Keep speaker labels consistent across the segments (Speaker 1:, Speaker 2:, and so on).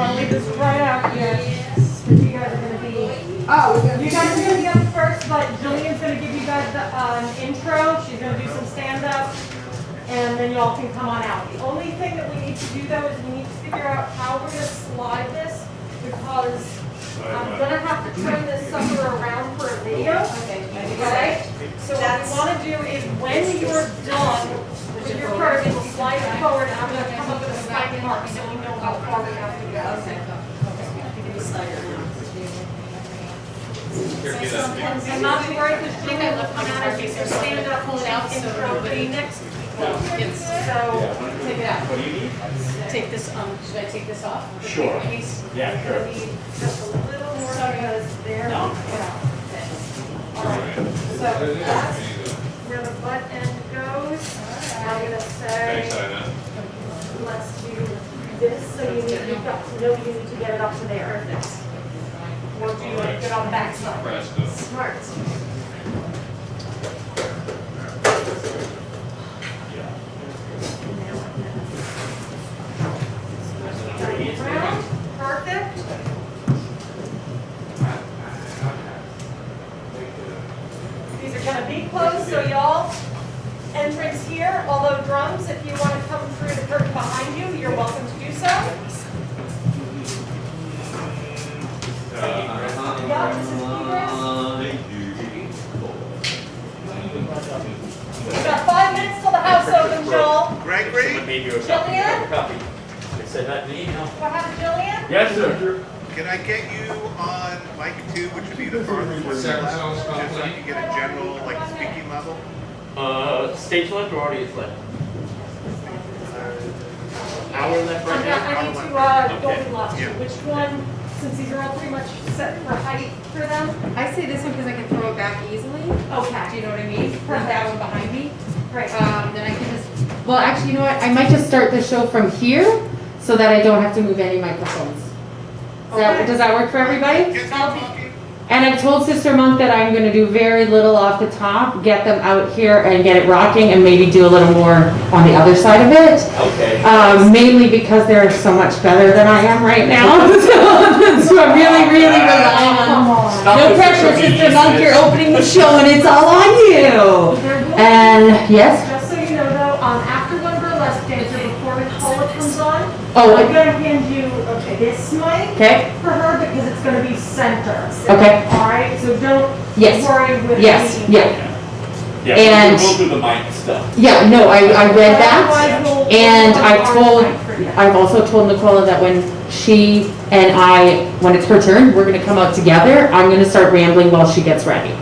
Speaker 1: I'll leave this right out here. But you guys are gonna be, you guys are gonna be up first, but Jillian's gonna give you guys the, intro. She's gonna do some stand-up, and then y'all can come on out. The only thing that we need to do though is we need to figure out how we're gonna slide this, because I'm gonna have to turn this sucker around for a video. Okay? So what we wanna do is when you're done with your person, slide it forward, and I'm gonna come up with a spike mark so we know how far we have to go. And not to worry, because Jillian will come out as you stand up, pull it out, intro, the next. So,
Speaker 2: take it out.
Speaker 3: What do you need?
Speaker 2: Take this, should I take this off?
Speaker 3: Sure.
Speaker 2: In case?
Speaker 3: Yeah, sure.
Speaker 1: Need just a little more because there.
Speaker 3: No.
Speaker 1: Alright, so that's where the butt end goes. I'm gonna say, let's do this, so you've got to know you need to get it up to there. Or do you want to get on the back side? Smart. Round, perfect. These are gonna be closed, so y'all, entrance here, although drums, if you want to come through the curtain behind you, you're welcome to do so. Yeah, this is We've got 5 minutes till the house opens, Joel.
Speaker 4: Gregory?
Speaker 1: Jillian?
Speaker 3: I said that in the email.
Speaker 1: Do I have a Jillian?
Speaker 3: Yes, sir.
Speaker 4: Can I get you on mic 2, which would be the farthest one left, just so I can get a general, like, speaking level?
Speaker 3: Stage left or audience left? Hour left right now?
Speaker 1: I need to,
Speaker 3: Okay.
Speaker 1: Goldilocks,
Speaker 4: Yeah.
Speaker 1: which one, since these are all pretty much set for height for them?
Speaker 2: I say this one because I can throw it back easily. Do
Speaker 1: Okay,
Speaker 2: you know what I mean? Put that one behind me.
Speaker 1: great.
Speaker 2: Then I can just, well, actually, you know what? I might just start the show from here so that I don't have to move any microphones.
Speaker 1: Okay.
Speaker 2: Does that work for everybody?
Speaker 4: Get them
Speaker 1: I'll be-
Speaker 4: talking.
Speaker 2: And I've told Sister Monk that I'm gonna do very little off the top, get them out here and get it rocking and maybe do a little more on the other side of it.
Speaker 3: Okay.
Speaker 2: Mainly because they're so much better than I am right now. So I'm really, really relying
Speaker 1: Come
Speaker 2: on.
Speaker 1: on.
Speaker 2: No pressure, Sister Monk, you're opening the show and it's all on you.
Speaker 1: There will be-
Speaker 2: And, yes?
Speaker 1: Just so you know though, after one burlesque dancer, before Nicola comes on,
Speaker 2: Oh,
Speaker 1: I'm gonna hand you this mic
Speaker 2: okay,
Speaker 1: for her because it's gonna be center.
Speaker 2: okay,
Speaker 1: Alright, so don't
Speaker 2: yes,
Speaker 1: worry with
Speaker 2: yes,
Speaker 1: me.
Speaker 2: yeah.
Speaker 3: Yeah,
Speaker 2: And-
Speaker 3: we'll do the mic stuff.
Speaker 2: Yeah, no, I read that.
Speaker 1: Otherwise, we'll-
Speaker 2: And
Speaker 1: we'll
Speaker 2: I've
Speaker 1: have
Speaker 2: told,
Speaker 1: our mic for you.
Speaker 2: I've also told Nicola that when she and I, when it's her turn, we're gonna come out together. I'm gonna start rambling while she gets ready.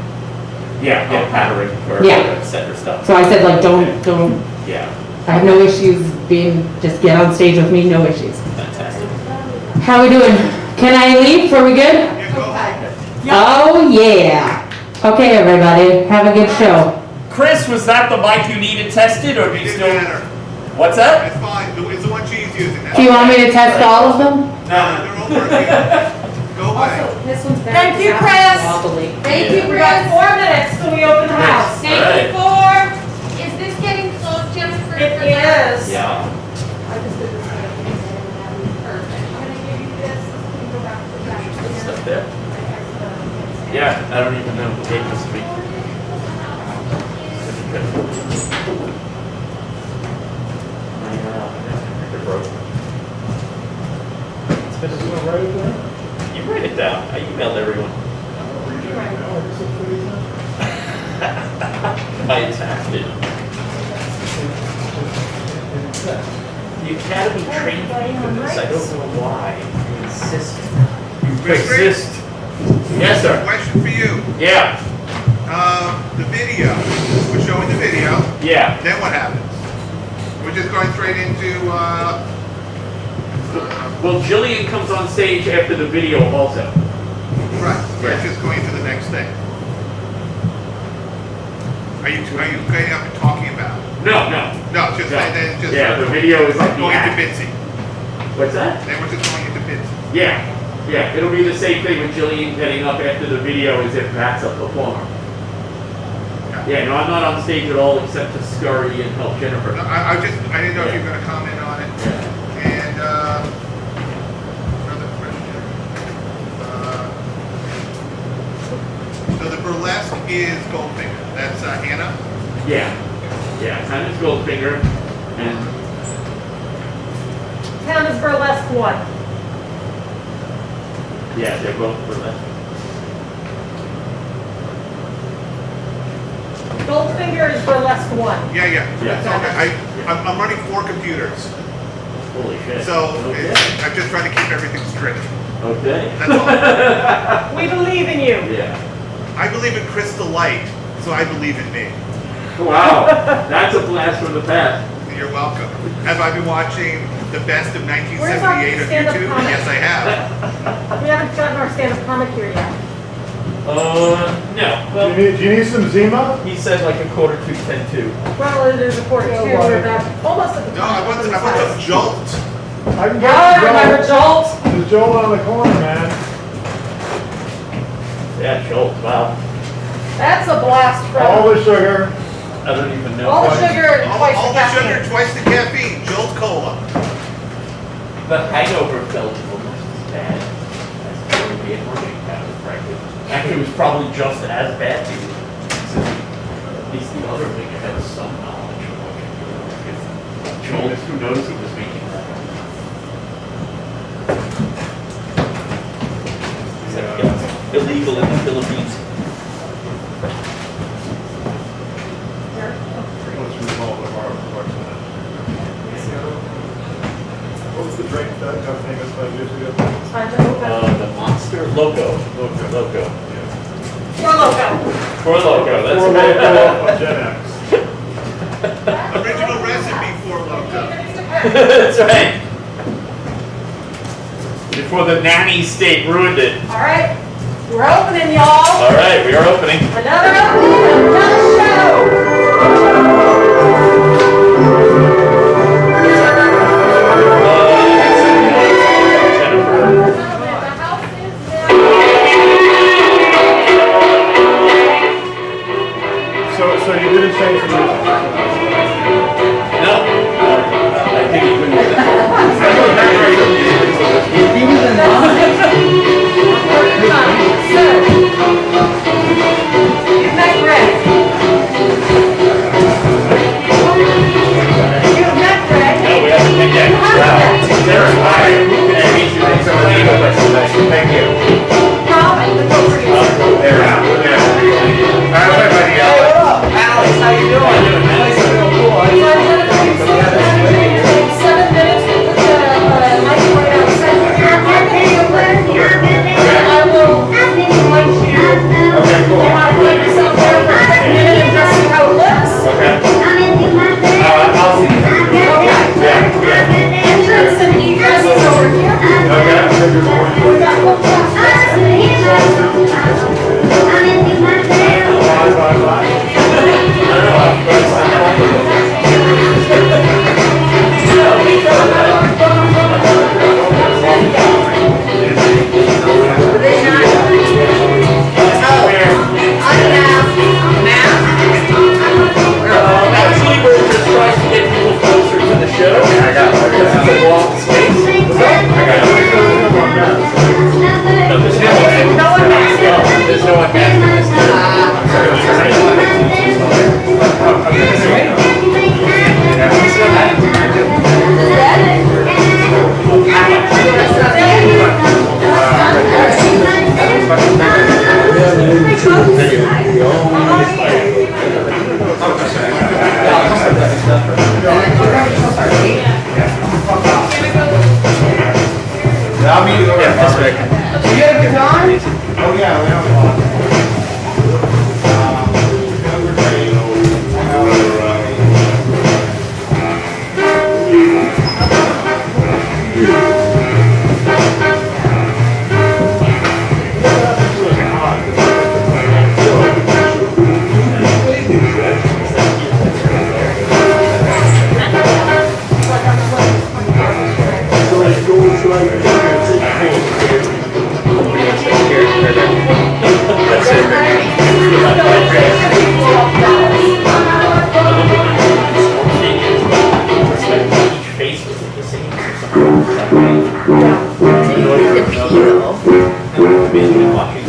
Speaker 3: Yeah, get pattering for
Speaker 2: Yeah.
Speaker 3: center stuff.
Speaker 2: So I said like, don't,
Speaker 3: Yeah,
Speaker 2: I have no issues being, just get on stage with me, no issues.
Speaker 3: fantastic.
Speaker 2: How we doing? Can I leave? Are we good?
Speaker 4: Yeah, go ahead.
Speaker 2: Oh, yeah. Okay, everybody, have a good show.
Speaker 3: Chris, was that the mic you needed tested, or do
Speaker 4: It
Speaker 3: you
Speaker 4: didn't
Speaker 3: still?
Speaker 4: matter.
Speaker 3: What's that?
Speaker 4: It's fine. It's the one she's using.
Speaker 2: Do you want me to test all of them?
Speaker 4: No, they're all working. Go away.
Speaker 2: This one's better.
Speaker 1: Thank you, Chris.
Speaker 2: Wobbly.
Speaker 1: Thank you, we got 4 minutes till we open the house.
Speaker 3: Thank you
Speaker 1: for.
Speaker 5: Is this getting close, Jennifer?
Speaker 1: It is.
Speaker 3: Yeah.
Speaker 1: I just did this thing. Perfect. I'm gonna give you this. You can go back to the back.
Speaker 3: Stuff there. Yeah, I don't even know the date this week. You write it down. I emailed everyone. I attacked it. The academy trained me for this. I don't know why. You insist. You persist. Yes, sir.
Speaker 4: Question for you.
Speaker 3: Yeah.
Speaker 4: The video. We're showing the video.
Speaker 3: Yeah.
Speaker 4: Then what happens? We're just going straight into,
Speaker 3: Well, Jillian comes on stage after the video also.
Speaker 4: right. We're
Speaker 3: Yeah.
Speaker 4: just going to the next thing. Are you going up and talking about it?
Speaker 3: No, no.
Speaker 4: No, just
Speaker 3: No.
Speaker 4: then just.
Speaker 3: Yeah, the video is like the
Speaker 4: going to
Speaker 3: act.
Speaker 4: Bitsy.
Speaker 3: What's that?
Speaker 4: Then we're just going into Bitsy.
Speaker 3: Yeah. Yeah, it'll be the same thing with Jillian getting up after the video as if that's a performer. Yeah, no, I'm not on stage at all except to scurry and help Jennifer.
Speaker 4: No, I didn't know if you were going to comment on it. And another is Goldfinger? That's Hannah?
Speaker 3: Yeah. Yeah, Hannah's Goldfinger. And
Speaker 1: Hannah's burlesque one.
Speaker 3: yeah, they're both burlesque.
Speaker 1: Goldfinger is burlesque one.
Speaker 4: Yeah.
Speaker 3: Yeah.
Speaker 4: Okay. I'm running 4 computers,
Speaker 3: Holy shit.
Speaker 4: so
Speaker 3: Okay.
Speaker 4: I'm just trying to keep everything straight.
Speaker 3: Okay.
Speaker 4: That's all.
Speaker 1: We believe in you.
Speaker 3: Yeah.
Speaker 4: I believe in Crystal Light, so I believe in me.
Speaker 3: Wow. That's a blast from the past.
Speaker 4: You're welcome. Have I been watching the best of
Speaker 1: Where's our
Speaker 4: 1978 of
Speaker 1: stand-up
Speaker 4: YouTube?
Speaker 1: comic?
Speaker 4: Yes, I have.
Speaker 1: We haven't gotten our stand-up comic here yet.
Speaker 3: No. Well,
Speaker 6: Do you need some Zima?
Speaker 3: he said like a quarter to 10-2.
Speaker 1: Well, it is a quarter two. We're about almost at the
Speaker 4: No, I want some Jolt.
Speaker 6: I can
Speaker 1: Oh, I remember
Speaker 6: get
Speaker 1: Jolt.
Speaker 6: There's Joel on the corner, man.
Speaker 3: Yeah, Schultz. Wow.
Speaker 1: That's a blast
Speaker 6: All
Speaker 1: from
Speaker 6: the sugar.
Speaker 3: I don't even know.
Speaker 1: all the sugar and twice
Speaker 4: All
Speaker 1: the
Speaker 4: the sugar,
Speaker 1: caffeine.
Speaker 4: twice the caffeine. Jolt Cola.
Speaker 3: The hangover felt almost as bad as going being working out, frankly. Actually, it was probably just as bad to you. At least the other thing had some knowledge of what you're doing. If Joel, who knows who was making that? Illegal in the Philippines.
Speaker 6: Let's resolve tomorrow. What was the drink that got famous 5 years ago?
Speaker 1: Time to open.
Speaker 3: The Monster Logo. Logo.
Speaker 1: Four Loko.
Speaker 3: For Logo, that's
Speaker 6: Four
Speaker 3: right.
Speaker 6: Loko of Gen X.
Speaker 4: Original recipe for Loco.
Speaker 3: That's right. Before the nanny state ruined it.
Speaker 1: All right, we're opening, y'all.
Speaker 3: All right, we are opening.
Speaker 1: Another opening, another show.
Speaker 6: So you didn't change the music?
Speaker 3: No. I think he couldn't.
Speaker 1: Neck Greg. You have neck Greg.
Speaker 3: No, we haven't picked yet. Wow. There's fire. And he's doing some playing with us today. Thank you.
Speaker 1: Rob, the co-producer.
Speaker 3: There, everybody else.
Speaker 7: Alex, how you doing? Nice to feel cool.
Speaker 1: So I'm gonna put you 7 minutes to put the microphone outside. I will invite you.
Speaker 3: Okay, cool.
Speaker 1: You want to put yourself there for a minute and just see how it looks?
Speaker 3: Okay. I'll see. Yeah.
Speaker 1: Entrance and egress is over here. We got book
Speaker 3: Actually, we're just trying to get people closer to the show. I got it. It's a block space. No, there's no one back. There's no one back.
Speaker 6: I'll meet you over
Speaker 3: This way.
Speaker 7: You had a good time?
Speaker 6: Oh, yeah, we have a lot.
Speaker 3: Watching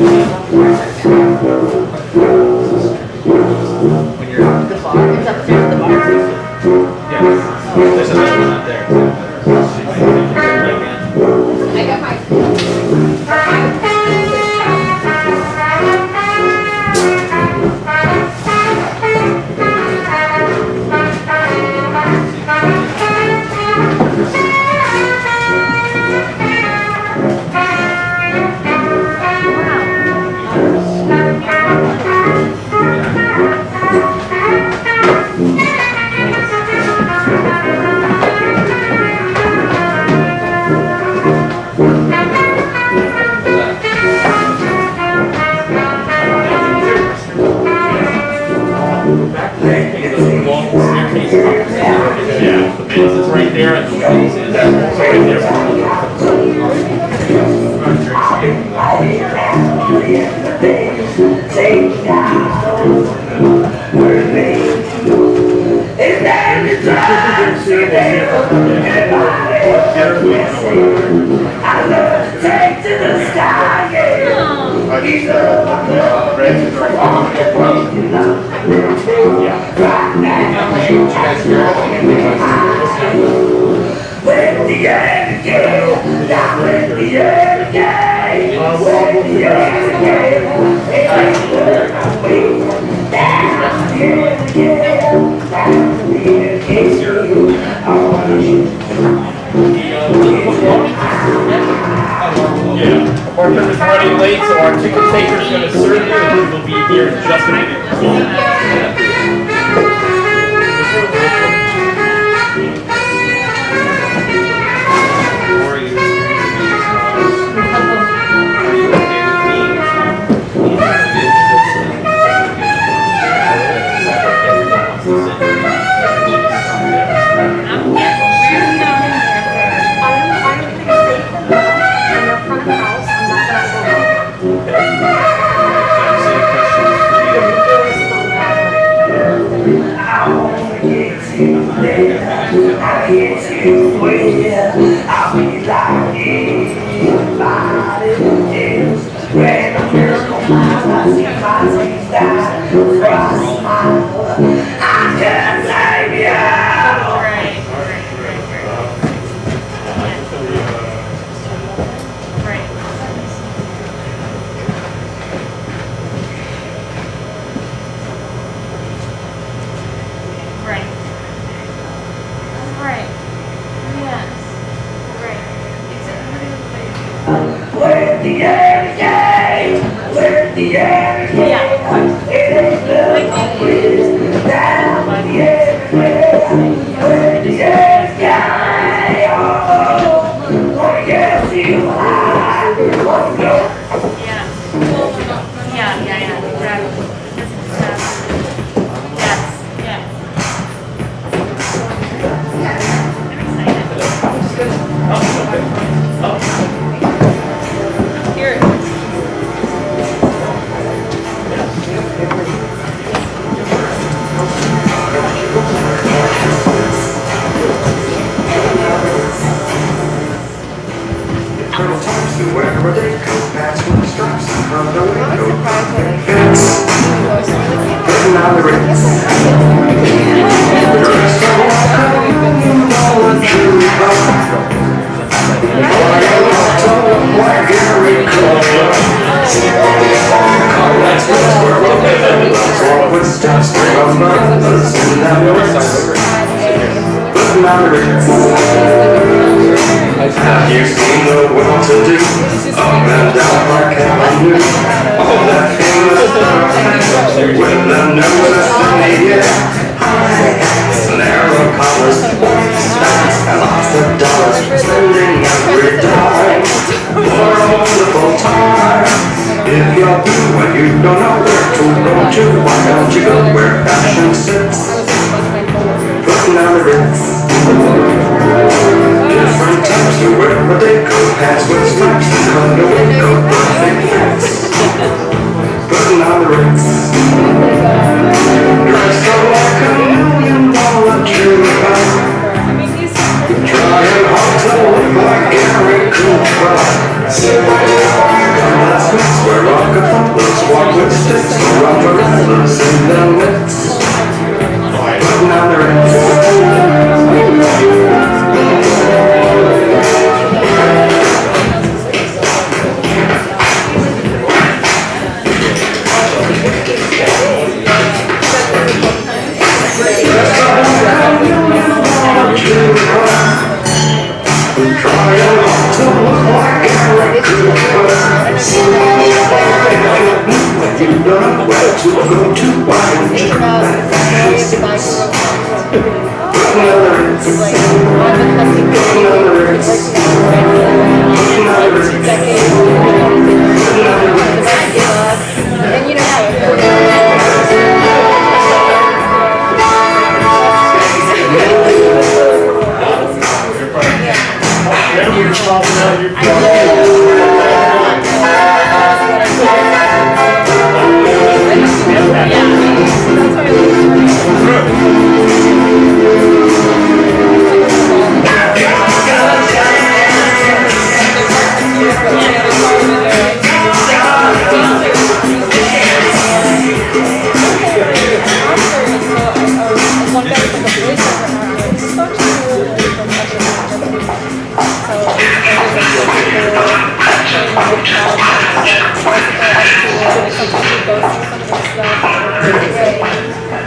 Speaker 3: Yeah. Bartender's running late, so our ticket taker's gonna serve you, and he will be here in just a minute.
Speaker 8: Yeah.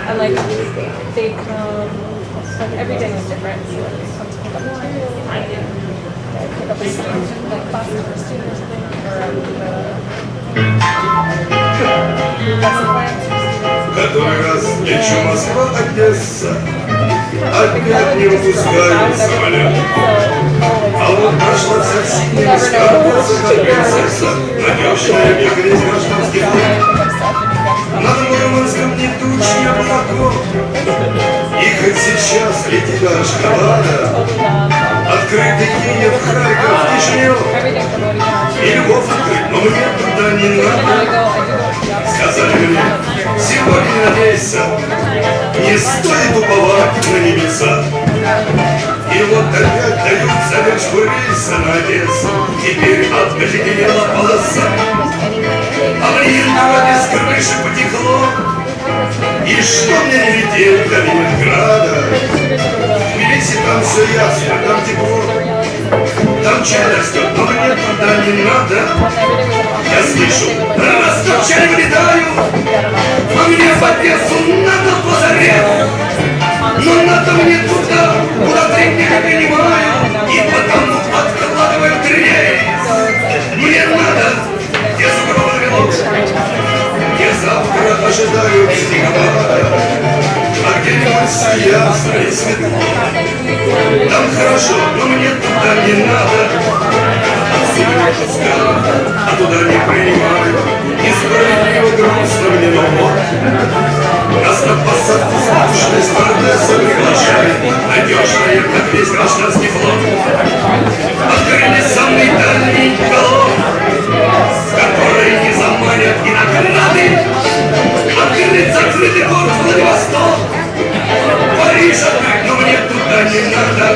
Speaker 8: And like they come, like every day was different. So like they come to pick up materials, and pick up a student, like classes for students, or lesson plans for students.
Speaker 9: Который раз лечу Москва-Одесса, опять не выпускают самолет. А вот прошла вся синяя скорбица, как принцесса, надежная вихрь гражданских лет. Над Мурманском не туч, не облаков, и хоть сейчас летит Ашхабада, открытый Киев, Харьков, Кишинев, и Львов открыт, но мне туда не надо. Сказали мне, сегодня надейся, не стоит уповать на небеса. И вот опять дают задержку рейса на Одессу, теперь обледенела полоса. А мне вроде с крыши потекло, и что мне не лететь до Ленинграда? В Тбилиси там все ясно, там тепло, там чай растет, но мне туда не надо. Я слышу, растет чай, вылетаю, а мне в Одессу надо позарез. Но надо мне туда, куда тренинг не принимаю, и потому откладываю рейс. Мне надо, где сугробы велок, где завтра ожидаю снегопада, а где-нибудь ясно и светло. Там хорошо, но мне туда не надо. Отсюда не пускаю, а туда не принимаю. И справедливо грустно мне, но вот нас на посадку скучной стюардесса приглашает, надежная, как весь гражданский флот. Открыли самый дальний уголок, в который не заманят и награды. Открыт закрытый город Владивосток, Париж открыт, но мне туда не надо.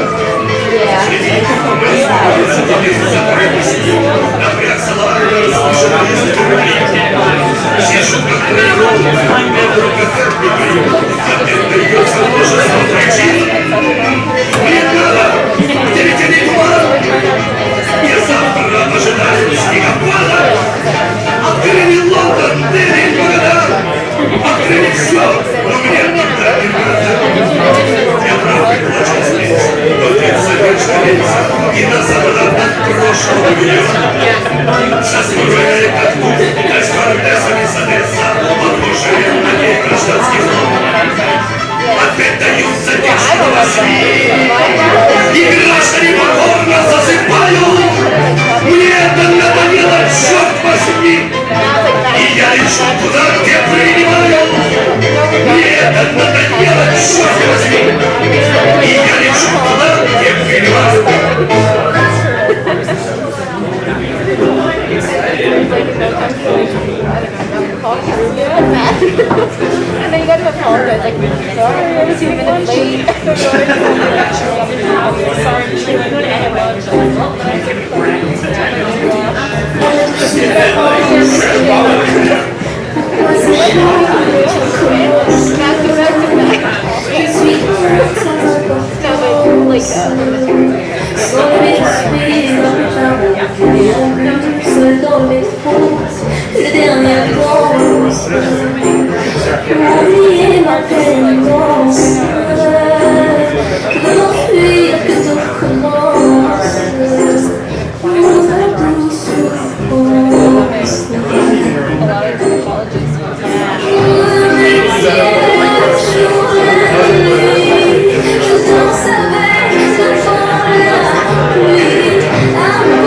Speaker 9: Среди мы становится без закрытости, напряг салаты, слышат песни любви. Все шутки троекром, но вдруг опять любви. Опять дается множество причин. Мне надо, где ветерный туман. Я завтра ожидаю снегопада. Открыли Лондон, Дели, Магадан. Открыли все, но мне туда не надо. Я правда плачу здесь, но длится вечный рейс. И назад от прошлого гнет. Засмурая как тут, для стюардесса не Одесса, похожие на ней гражданский флот. Опять дают задержку на свет, и граждане покорно засыпают. Мне это надоело, черт возьми, и я лечу туда, где принимаю. Мне это надоело, черт возьми, и я лечу туда, где принимаю.
Speaker 8: And then you gotta apologize, like, sorry, I was 2 minutes late. Sorry,
Speaker 10: Le dernier danse, oublier ma pénitence, m'enfuir que tout recommence, mon douce souffrance. Je danse avec ce vent-là, oui, un peu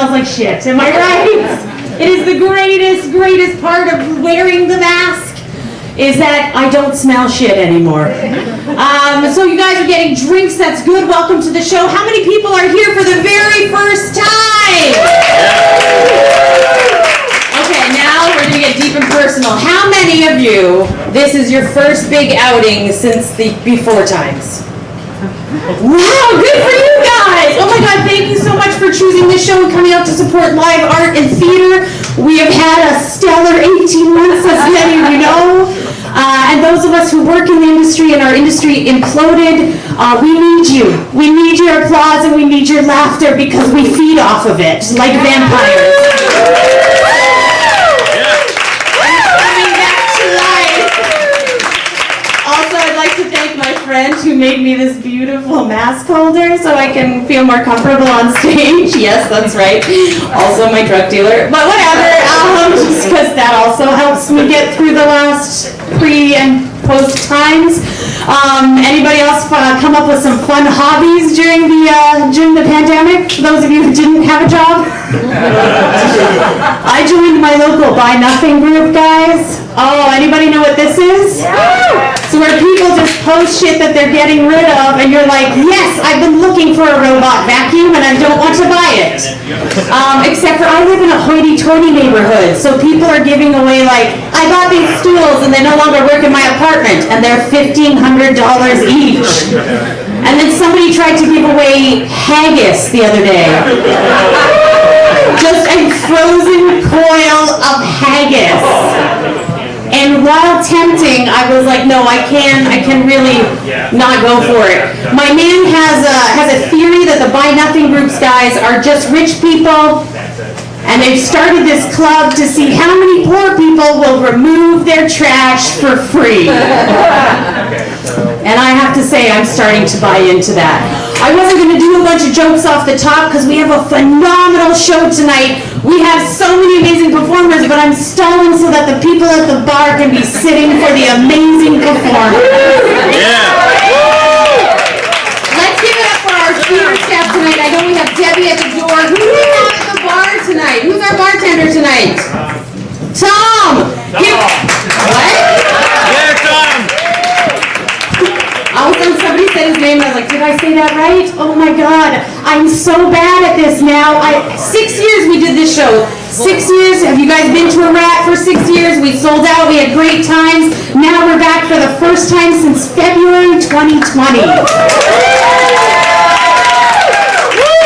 Speaker 2: smells like shit. Am I right? It is the greatest part of wearing the mask is that I don't smell shit anymore. So you guys are getting drinks, that's good. Welcome to the show. How many people are here for the very first time? Okay, now we're gonna get deep and personal. How many of you, this is your first big outing since the before times? Wow, good for you guys! Oh my God, thank you so much for choosing this show and coming out to support live art and theater. We have had a stellar 18 months, as many of you know. And those of us who work in the industry and our industry imploded, we need you. We need your applause and we need your laughter because we feed off of it, like vampires. Also, I'd like to thank my friend who made me this beautiful mask holder so I can feel more comfortable on stage. Yes, that's right. Also my drug dealer, but whatever, just because that also helps me get through the last pre and post times. Anybody else come up with some fun hobbies during the pandemic? For those of you who didn't have a job? I joined my local Buy Nothing group, guys. Oh, anybody know what this is? Yeah. So where people just post shit that they're getting rid of and you're like, yes, I've been looking for a robot vacuum and I don't want to buy it. Except for I live in a hoity-toity neighborhood, so people are giving away like, I bought these stools and they no longer work in my apartment and they're $1,500 each. And then somebody tried to give away haggis the other day. Just a frozen coil of haggis. And while tempting, I was like, no, I can really not go for it. My man has a theory that the Buy Nothing Groups guys are just rich people, and they've started this club to see how many poor people will remove their trash for free. And I have to say, I'm starting to buy into that. I wasn't going to do a bunch of jokes off the top because we have a phenomenal show tonight. We have so many amazing performers, but I'm stalling so that the people at the bar can be sitting for the amazing performers. Let's give it up for our theater staff tonight. I know we have Debbie at the door. Who do we have at the bar tonight? Who's our bartender tonight? Tom! What?
Speaker 3: Yeah, Tom!
Speaker 2: All of a sudden somebody said his name, I was like, did I say that right? Oh my God, I'm so bad at this now. 6 years we did this show. 6 years, have you guys been to a rat for 6 years? We sold out, we had great times. Now we're back for the first time since February 2020.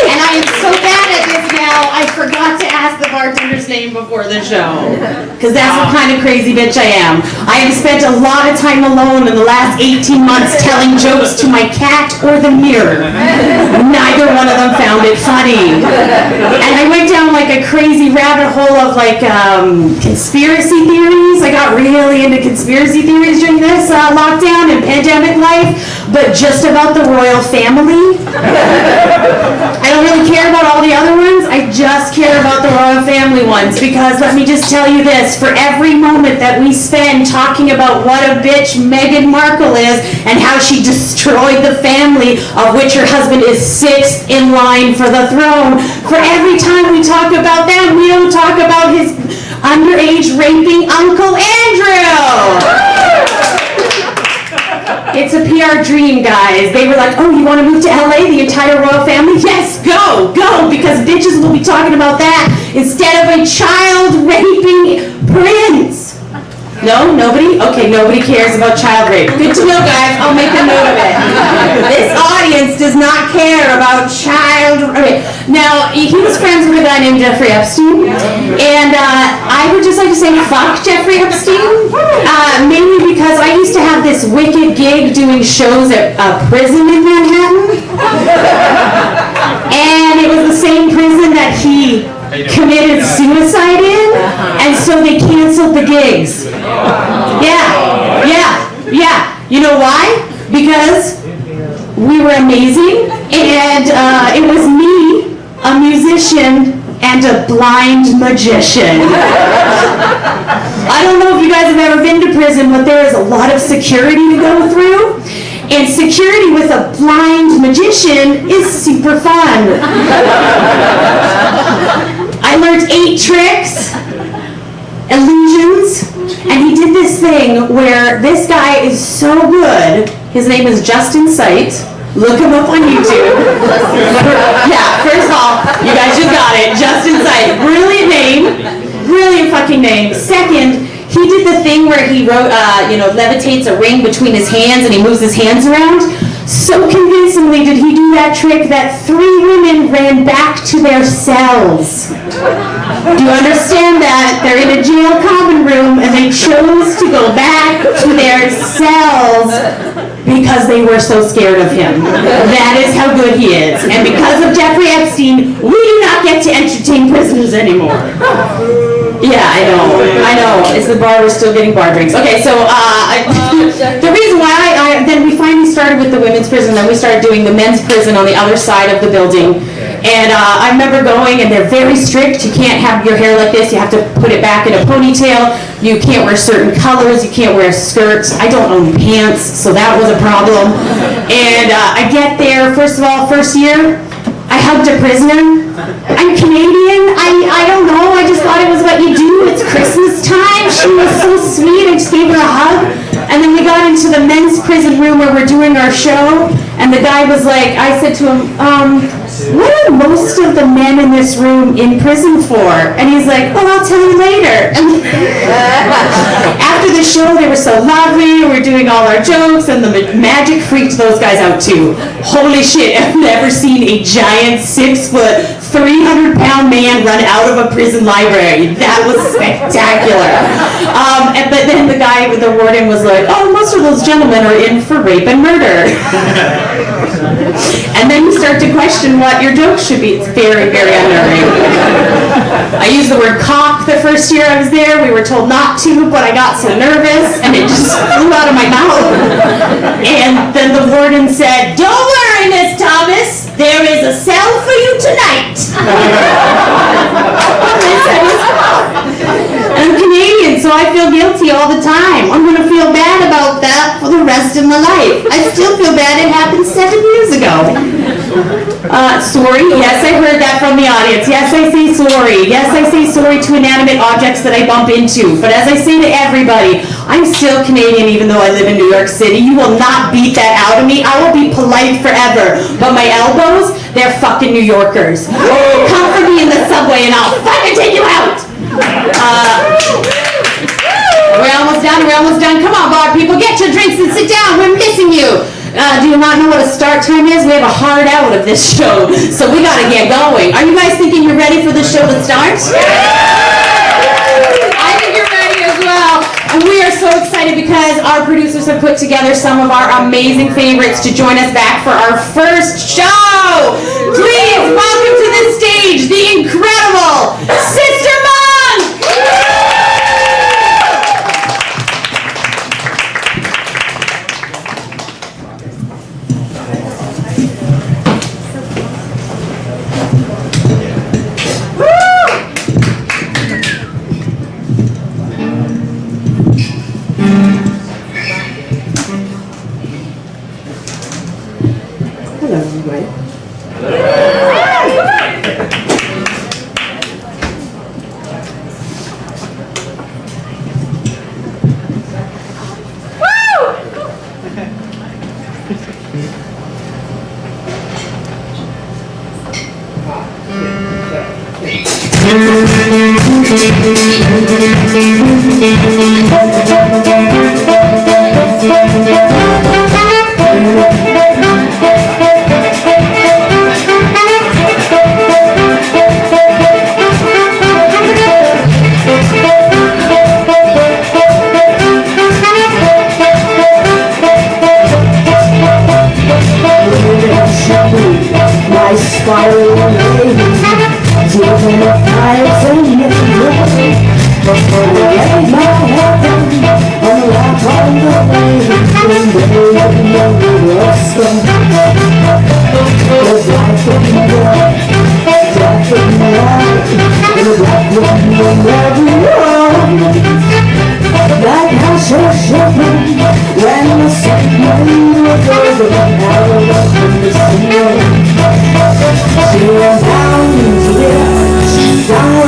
Speaker 2: And I am so bad at this now, I forgot to ask the bartender's name before the show. Because that's what kind of crazy bitch I am. I have spent a lot of time alone in the last 18 months telling jokes to my cat or the mirror. Neither one of them found it funny. And I went down like a crazy rabbit hole of like conspiracy theories. I got really into conspiracy theories during this lockdown and pandemic life, but just about the royal family. I don't really care about all the other ones. I just care about the royal family ones because let me just tell you this, for every moment that we spend talking about what a bitch Meghan Markle is and how she destroyed the family of which her husband is 6th in line for the throne, for every time we talk about that, we don't talk about his underage raping Uncle Andrew. It's a PR dream, guys. They were like, oh, you want to move to LA, the entire royal family? Yes, go, because bitches will be talking about that instead of a child-raping prince. No? Nobody? Okay, nobody cares about child rape. Good to know, guys. I'll make a note of it. This audience does not care about child rape. Now, he was friends with a guy named Jeffrey Epstein, and I would just like to say fuck Jeffrey Epstein, mainly because I used to have this wicked gig doing shows at a prison in Manhattan, and it was the same prison that he committed suicide in, and so they canceled the gigs. Yeah. You know why? Because we were amazing, and it was me, a musician, and a blind magician. I don't know if you guys have ever been to prison, but there is a lot of security to go through. And security with a blind magician is super fun. I learned 8 tricks, illusions, and he did this thing where this guy is so good. His name is Justin Sight. Look him up on YouTube. Yeah, first of all, you guys just got it. Justin Sight. Brilliant name. Brilliant fucking name. Second, he did the thing where he wrote, levitates a ring between his hands and he moves his hands around. So convincingly did he do that trick that 3 women ran back to their cells. Do you understand that? They're in a jail common room and they chose to go back to their cells because they were so scared of him. That is how good he is. And because of Jeffrey Epstein, we do not get to entertain prisoners anymore. Yeah, I know. It's the bar, we're still getting bar drinks. Okay, so the reason why then we finally started with the women's prison, then we started doing the men's prison on the other side of the building. And I remember going, and they're very strict. You can't have your hair like this. You have to put it back in a ponytail. You can't wear certain colors. You can't wear skirts. I don't own pants, so that was a problem. And I get there, first of all, first year, I hugged a prisoner. I'm Canadian. I don't know. I just thought it was what you do. It's Christmas time. She was so sweet. I just gave her a hug. And then we got into the men's prison room where we're doing our show. And the guy was like, I said to him, what are most of the men in this room in prison for? And he's like, well, I'll tell you later. And after the show, they were so lovely. We were doing all our jokes, and the magic freaked those guys out too. Holy shit, I've never seen a giant 6-foot, 300-pound man run out of a prison library. That was spectacular. But then the guy with the warden was like, oh, most of those gentlemen are in for rape and murder. And then you start to question what your jokes should be. It's very, very unnerving. I used the word cock the first year I was there. We were told not to, but I got so nervous and it just flew out of my mouth. And then the warden said, don't worry, Miss Thomas, there is a cell for you tonight. I'm Canadian, so I feel guilty all the time. I'm going to feel bad about that for the rest of my life. I still feel bad it happened 7 years ago. Sorry, yes, I heard that from the audience. Yes, I say sorry. Yes, I say sorry to inanimate objects that I bump into. But as I say to everybody, I'm still Canadian even though I live in New York City. You will not beat that out of me. I will be polite forever. But my elbows, they're fucking New Yorkers. Come for me in the subway and I'll fucking take you out. We're almost done. Come on, bar people, get your drinks and sit down. We're missing you. Do you not know what a start time is? We have a hard out of this show, so we gotta get going. Are you guys thinking you're ready for the show to start? I think you're ready as well. And we are so excited because our producers have put together some of our amazing favorites to join us back for our first show. Please welcome to the stage the incredible Sister Monk! Hello, everybody. Down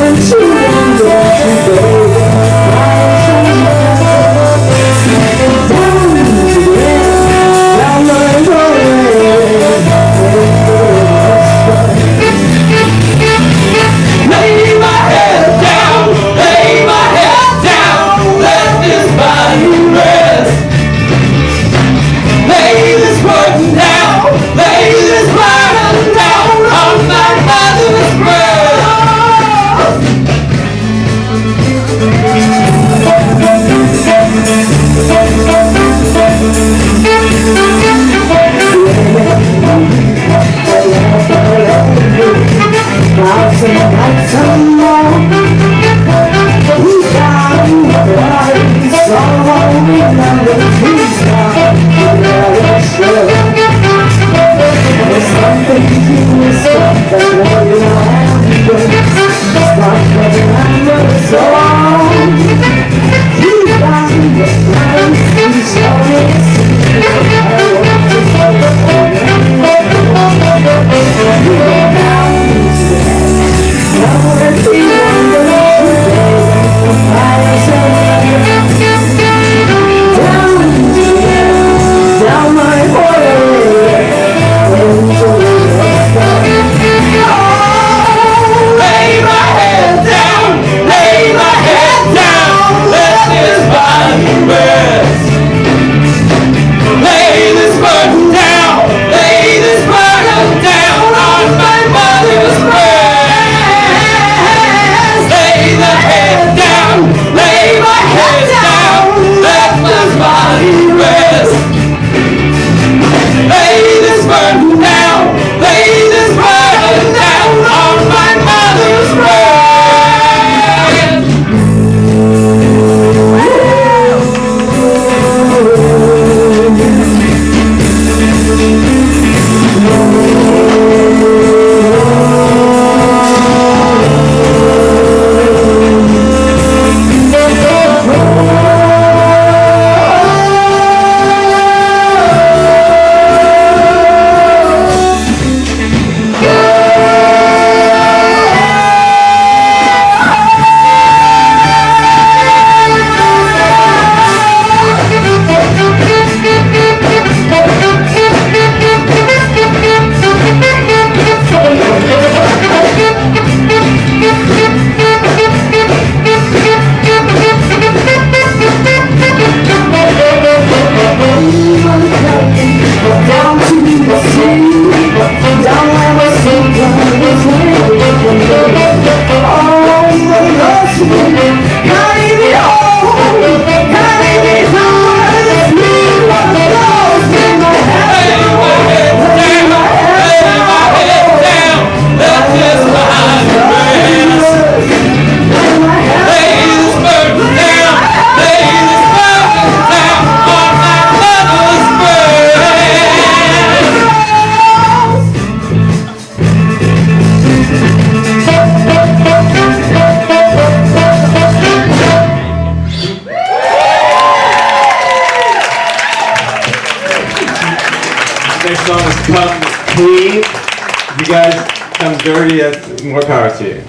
Speaker 6: Please, if you guys come dirty, that's more power to you.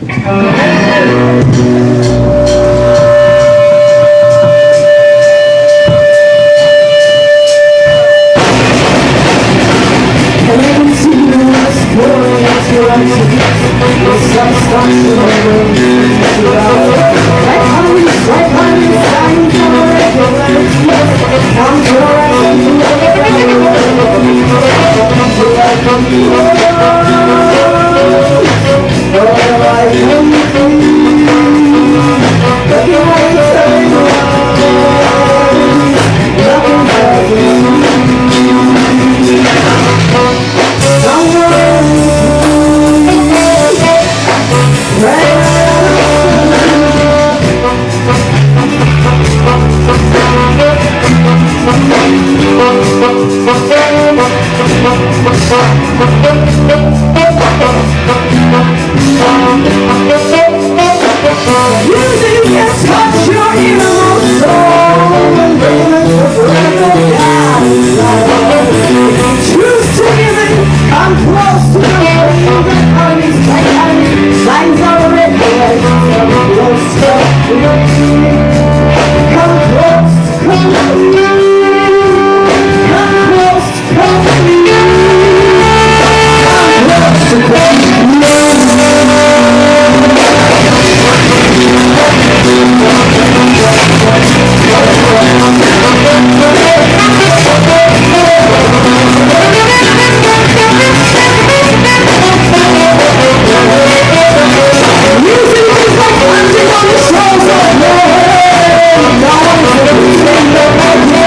Speaker 10: No one's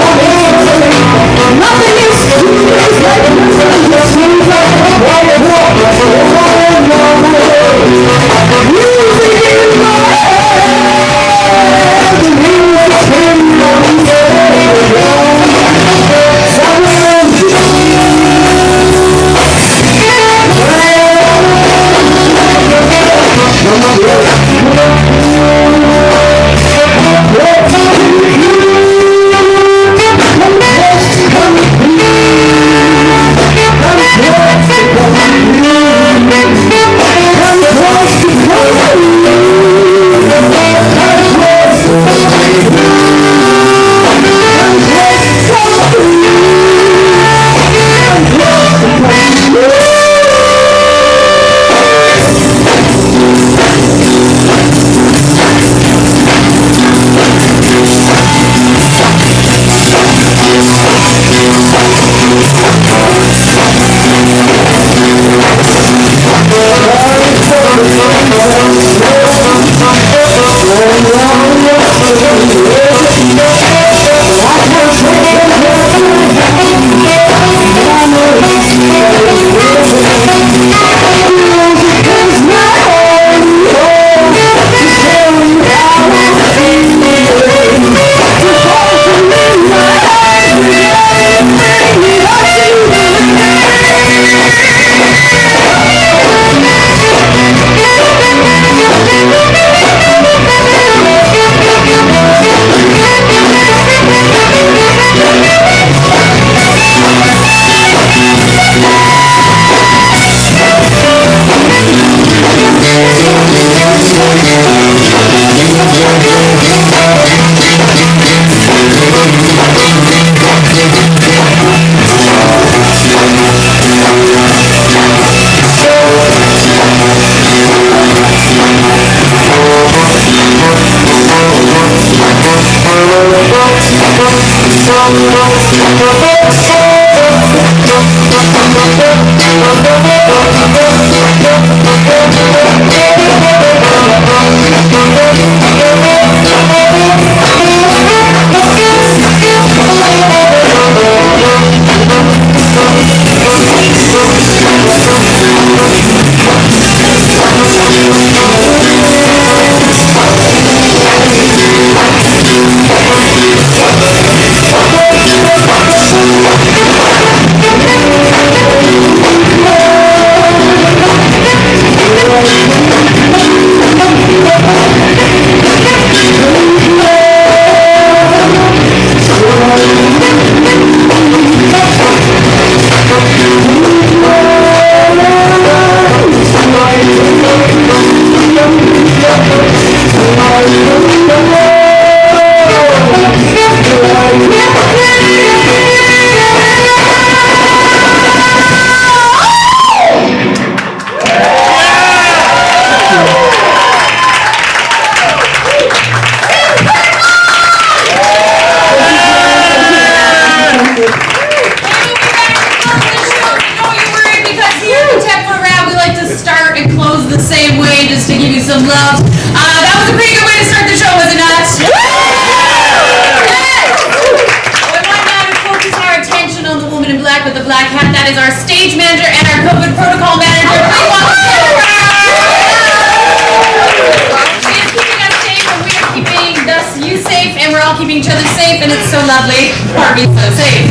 Speaker 2: safe, and we're all keeping each other safe, and it's so lovely. Party's so safe.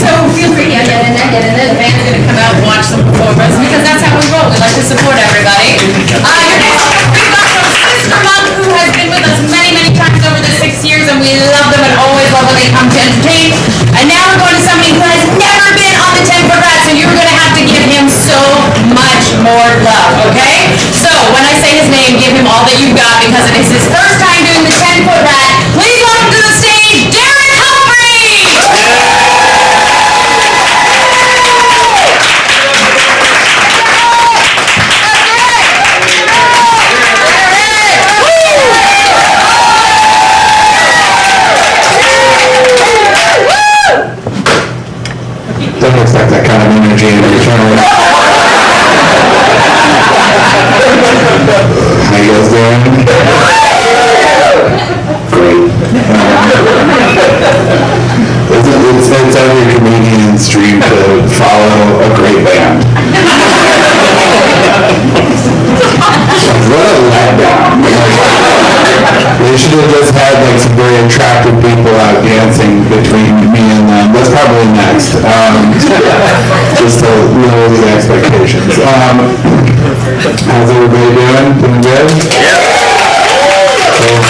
Speaker 2: So feel free, get in there. The band's gonna come out and watch them perform us because that's how we roll. We like to support everybody. Your next we got from Sister Monk, who has been with us many, many times over the 6 years, and we love them and always love when they come to entertain. And now we're going to somebody who has never been on the Ten Foot Rat, so you're gonna have to give him so much more love, okay? So when I say his name, give him all that you've got because it is his first time doing the 10 Foot Rat. Please welcome to the stage, Darren Humphrey!
Speaker 6: Don't expect that kind of energy in return. How you guys doing? Great. It's every comedian's dream to follow a great band. What a letdown. They should have just had like some very attractive people out dancing between me and them. That's probably next. Just to lower the expectations. How's everybody doing? Doing good? Cool.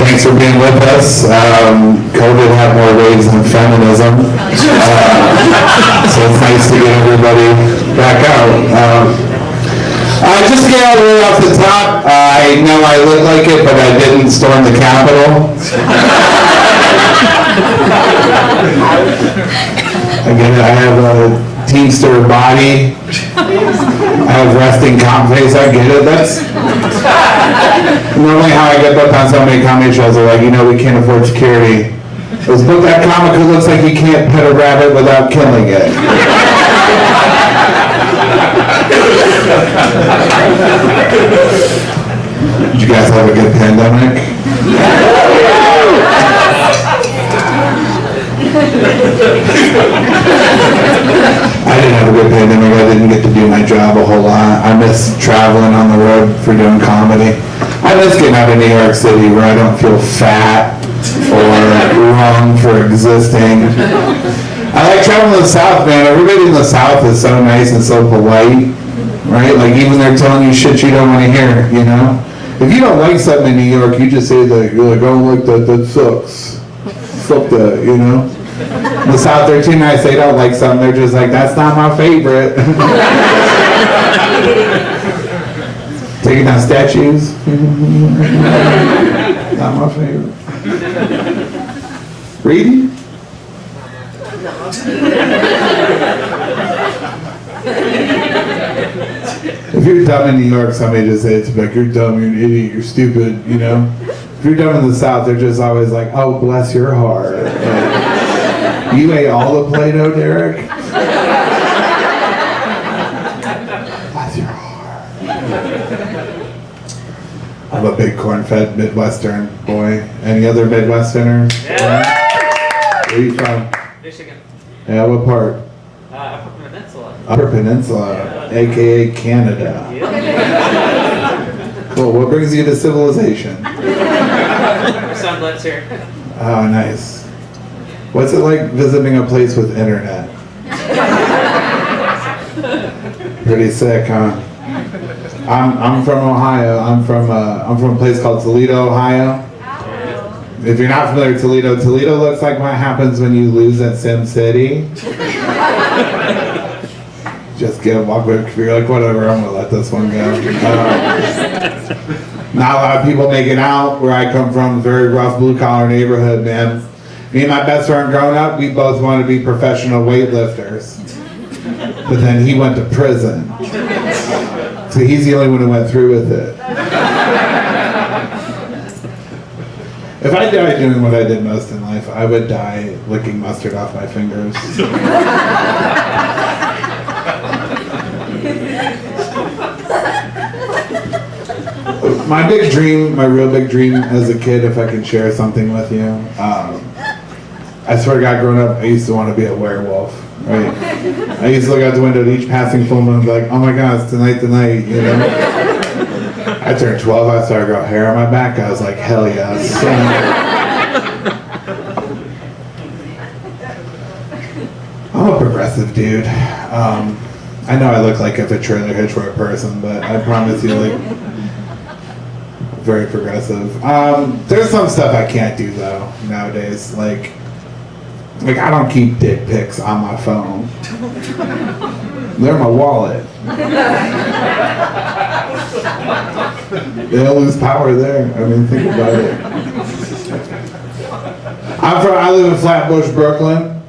Speaker 6: Thanks for being with us. COVID had more waves than feminism. So it's nice to get everybody back out. Just to get all the way off the top, I know I look like it, but I didn't storm the Capitol. Again, I have a Teamster body. I have resting comp face. I get it. That's normally how I get booked on so many comedy shows. They're like, we can't afford security. Let's book that comic who looks like he can't pet a rabbit without killing it. Did you guys have a good pandemic? I didn't have a good pandemic. I didn't get to do my job a whole lot. I miss traveling on the road for doing comedy. I miss getting out of New York City where I don't feel fat or wrong for existing. I like traveling to the South, man. Everybody in the South is so nice and so polite, right? Like even they're telling you shit you don't want to hear, If you don't like something in New York, you just say that, you're like, I don't like that, that sucks. Fuck that, In the South, they're too nice. They don't like something. They're just like, that's not my favorite. Taking down statues. Not my favorite. Reading? If you're dumb in New York, somebody just says it's like, you're dumb, you're an idiot, you're stupid, If you're dumb in the South, they're just always like, oh, bless your heart. Like, you ate all the Play-Doh, Derek? Bless your heart. I'm a big corn-fed Midwestern boy. Any other Midwesterners? Yeah. Where are you from?
Speaker 11: Michigan.
Speaker 6: Yeah, what part?
Speaker 11: Upper Peninsula.
Speaker 6: Upper Peninsula, aka Canada. Cool. What brings you to civilization?
Speaker 11: My son lives here.
Speaker 6: Oh, nice. What's it like visiting a place with internet? Pretty sick, huh? I'm from Ohio. I'm from a place called Toledo, Ohio. If you're not familiar with Toledo, Toledo looks like what happens when you lose at Sim City. Just walk away. You're like, whatever, I'm gonna let this one go. Not a lot of people make it out. Where I come from, very rough blue collar neighborhood, man. Me and my best friend growing up, we both wanted to be professional weightlifters. But then he went to prison. So he's the only one who went through with it. If I died doing what I did most in life, I would die licking mustard off my fingers. My big dream, my real big dream as a kid, if I can share something with you, I swear to God, growing up, I used to want to be a werewolf, right? I used to look out the window at each passing full moon and be like, oh my God, it's tonight, I turned 12, I started growing hair on my back. I was like, hell yes. I'm a progressive dude. I know I look like a trailer hitch for a person, but I promise you, like, very progressive. There's some stuff I can't do though nowadays. Like I don't keep dick pics on my phone. They're in my wallet. They'll lose power there. I mean, think about it. I live in Flatbush, Brooklyn.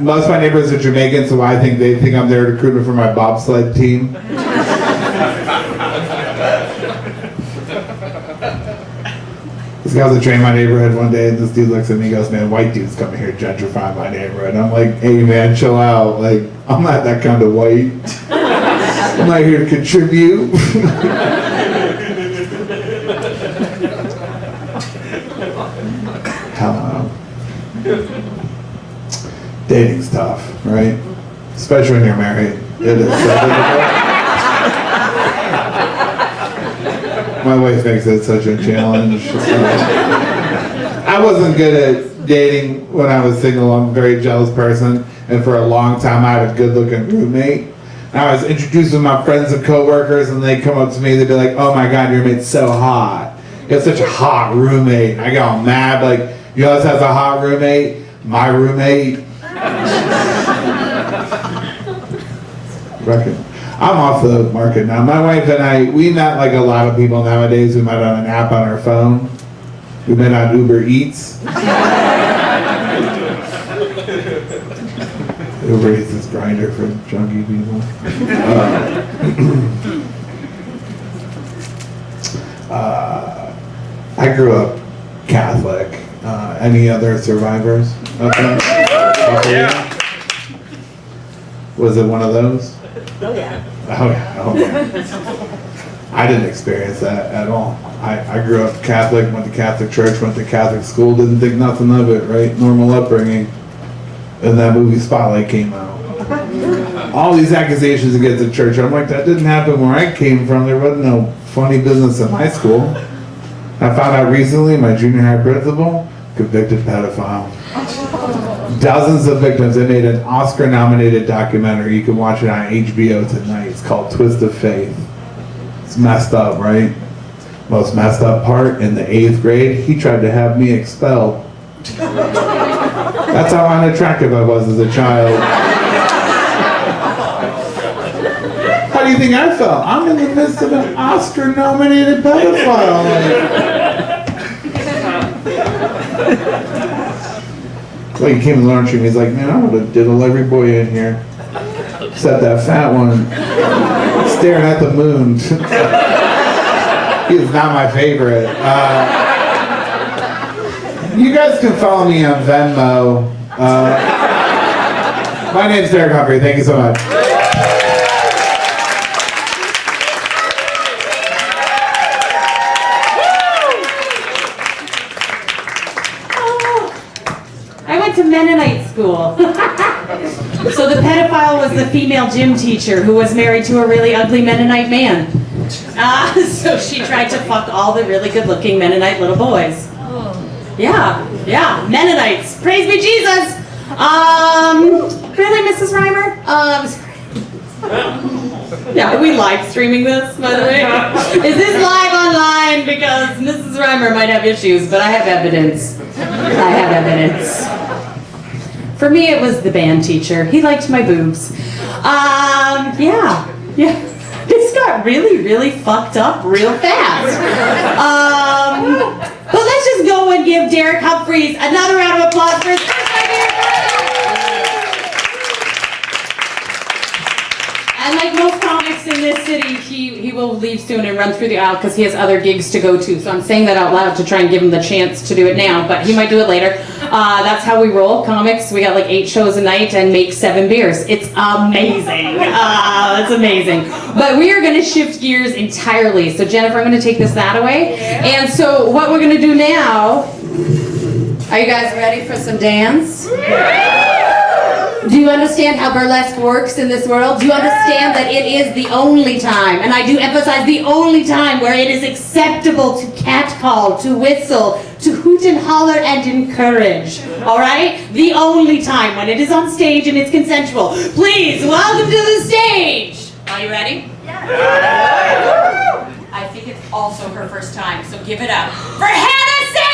Speaker 6: Most of my neighbors are Jamaican, so I think they think I'm there recruiting for my bobsled team. This guy was a train in my neighborhood one day, and this dude looks at me and goes, man, white dudes coming here gentrifying my neighborhood. And I'm like, hey man, chill out. Like, I'm not that kind of white. I'm not here to contribute. Dating's tough, right? Especially when you're married. It is so difficult. My wife makes it such a challenge. I wasn't good at dating when I was single. I'm a very jealous person, and for a long time I had a good-looking roommate. And I was introduced with my friends and coworkers, and they come up to me, they'd be like, "Oh my God, your roommate's so hot. You have such a hot roommate." And I get all mad, like, "You know who else has a hot roommate? My roommate." I'm off the market now. My wife and I, we met like a lot of people nowadays. We met on an app on our phone. We met on Uber Eats. Uber Eats is Grindr for junkie people. I grew up Catholic. Any other survivors? Okay. Yeah. Was it one of those?
Speaker 2: Oh yeah.
Speaker 6: Oh yeah. Oh yeah. I didn't experience that at all. I grew up Catholic, went to Catholic church, went to Catholic school, didn't think nothing of it, right? Normal upbringing. And that movie Spotlight came out. All these accusations against the church. I'm like, that didn't happen where I came from. There wasn't no funny business in my school. I found out recently, my junior high principal, convicted pedophile. Dozens of victims. They made an Oscar-nominated documentary. You can watch it on HBO tonight. It's called Twist of Faith. It's messed up, right? Most messed up part, in the 8th grade, he tried to have me expelled. That's how unattractive I was as a child. How do you think I felt? I'm in the midst of an Oscar-nominated pedophile. Well, he came in the lunchroom, he's like, man, I would have diddled every boy in here. Except that fat one staring at the moon. He is not my favorite. You guys can follow me on Venmo. My name's Derek Humphrey. Thank you so much.
Speaker 2: To Mennonite school. So the pedophile was the female gym teacher who was married to a really ugly Mennonite man. So she tried to fuck all the really good-looking Mennonite little boys. Yeah, Mennonites. Praise be Jesus. Really, Mrs. Reimer? Yeah, are we live streaming this, by the way? Is this live online? Because Mrs. Reimer might have issues, but I have evidence. I have evidence. For me, it was the band teacher. He liked my boobs. Yeah. This got really fucked up real fast. But let's just go and give Derek Humphreys another round of applause for his first time here. And like most comics in this city, he will leave soon and run through the aisle because he has other gigs to go to. So I'm saying that out loud to try and give him the chance to do it now, but he might do it later. That's how we roll, comics. We got like 8 shows a night and make 7 beers. It's amazing. It's amazing. But we are going to shift gears entirely. So Jennifer, I'm going to take this that away. And so what we're going to do now, are you guys ready for some dance? Do you understand how burlesque works in this world? Do you understand that it is the only time, and I do emphasize the only time, where it is acceptable to catcall, to whistle, to hoot and holler and encourage, all right? The only time when it is on stage and it's consensual. Please, welcome to the stage. Are you ready? Yeah. I think it's also her first time, so give it up for Hannah Sandy!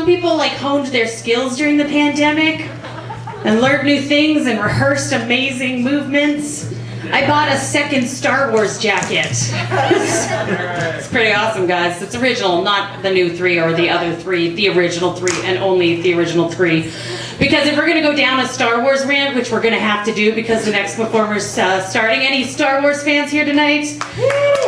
Speaker 2: People like honed their skills during the pandemic and learned new things and rehearsed amazing movements. I bought a second Star Wars jacket. It's pretty awesome, guys. It's original, not the new 3 or the other 3, the original 3 and only the original 3. Because if we're going to go down a Star Wars rant, which we're going to have to do because the next performer's starting. Any Star Wars fans here tonight?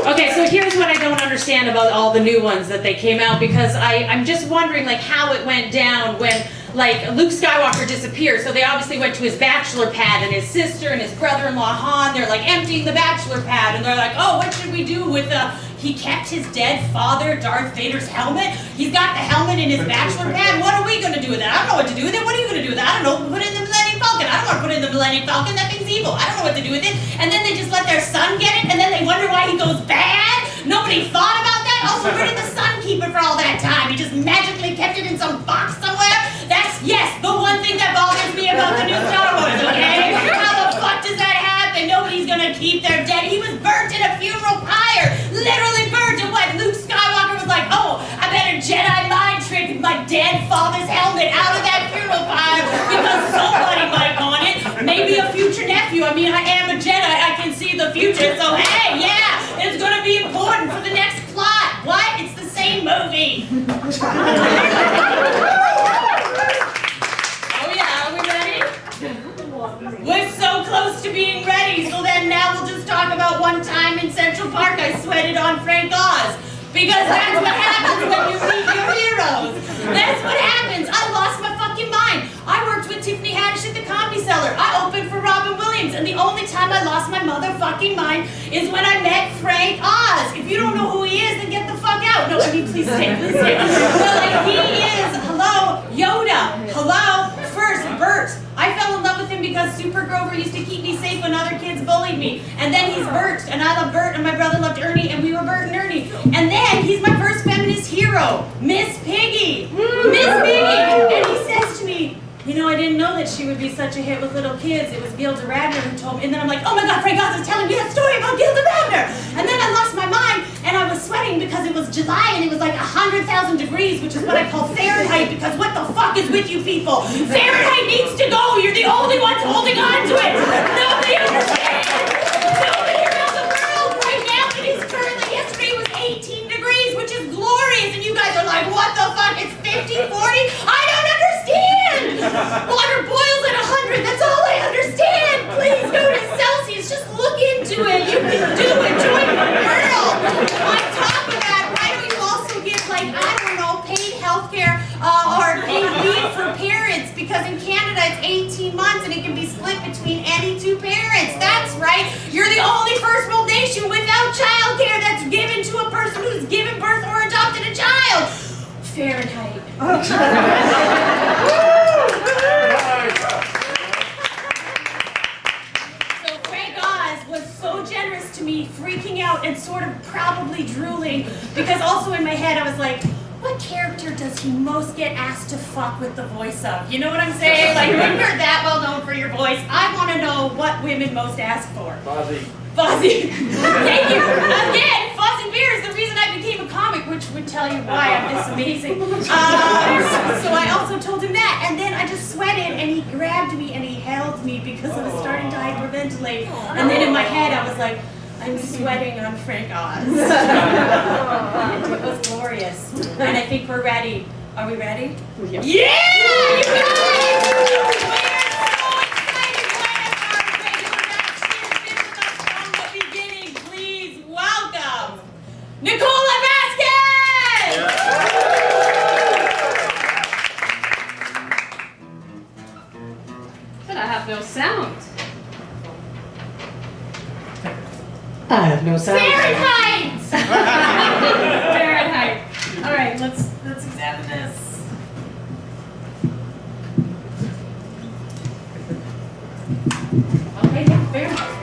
Speaker 2: Okay, so here's what I don't understand about all the new ones that they came out, because I'm just wondering like how it went down when like Luke Skywalker disappeared. So they obviously went to his bachelor pad, and his sister and his brother-in-law Han, they're like emptying the bachelor pad, and they're like, oh, what should we do with he kept his dead father, Darth Vader's helmet. He's got the helmet in his bachelor pad. What are we going to do with that? I don't know what to do with it. What are you going to do with that? I don't know. Put it in the Millennium Falcon. I don't want to put it in the Millennium Falcon. That thing's evil. I don't know what to do with it. And then they just let their son get it, and then they wonder why he goes bad? Nobody thought about that? Also, where did the son keep it for all that time? He just magically kept it in some box somewhere? That's, yes, the one thing that bothers me about the new Star Wars, okay? How the fuck does that happen? Nobody's gonna keep their dead. He was burnt in a funeral pyre. Literally burnt. And what, Luke Skywalker was like, oh, I better Jedi mind trick my dead father's helmet out of that funeral pyre because somebody might want it. Maybe a future nephew. I mean, I am a Jedi. I can see the future. So, hey, yeah, it's gonna be important for the next plot. movie. Oh yeah, are we ready? We're so close to being ready, so then now we'll just talk about one time in Central Park I sweated on Frank Oz. Because that's what happens when you meet your heroes. That's what happens. I lost my fucking mind. I worked with Tiffany Haddish at the Comedy Cellar. I opened for Robin Williams, and the only time I lost my motherfucking mind is when I met Frank Oz. If you don't know who he is, then get the fuck out. No, I mean, please stay, please stay. But like, he is, hello, Yoda. Hello, first, Bert. I fell in love with him because Super Grover used to keep me safe when other kids bullied me. And then he's Bert, and I love Bert, and my brother loved Ernie, and we were Bert and Ernie. And then he's my first feminist hero, Miss Piggy. Miss Piggy! And he says to me, you know, I didn't know that she would be such a hit with little kids. It was Gilda Radner who told me. And then I'm like, oh my God, Frank Oz is telling me that story about Gilda Radner. And then I lost my mind, and I was sweating because it was July, and it was like 100,000 degrees, which is what I call Fahrenheit, because what the fuck is with you people? Fahrenheit needs to go. You're the only ones holding on to it. Nobody understands. Nobody around the world right now in his current history was 18 degrees, which is glorious. And you guys are like, what the fuck? It's 50, 40? I don't understand. Water boils at 100. That's all I understand. Please go to Celsius. Just look into it. You can do it. Join the world. On top of that, why don't you also give, like, I don't know, paid healthcare or paid leave for parents? Because in Canada it's 18 months and it can be split between any two parents. That's right. You're the only first world nation without childcare that's given to a person who's given birth or adopted a child. Fahrenheit. So Frank Oz was so generous to me, freaking out and sort of probably drooling, because also in my head I was like, what character does he most get asked to fuck with the voice of? You know what I'm saying? Like, when you're that well known for your voice, I want to know what women most ask for.
Speaker 3: Fozzie.
Speaker 2: Fozzie. Thank you. Again, Fozzie Beer is the reason I became a comic, which would tell you why I'm this amazing. So I also told him that, and then I just sweated, and he grabbed me and he held me because I was starting to hyperventilate. And then in my head I was like, I'm sweating on Frank Oz. It was glorious. And I think we're ready. Are we ready? Yeah! You guys! We're so excited to have our regular backstage been with us from the beginning. Please welcome Nicola Vasquez!
Speaker 8: But I have no sound.
Speaker 2: I have no sound.
Speaker 8: Fahrenheit! Fahrenheit. All right, let's examine this.
Speaker 2: Okay, yeah, Fahrenheit.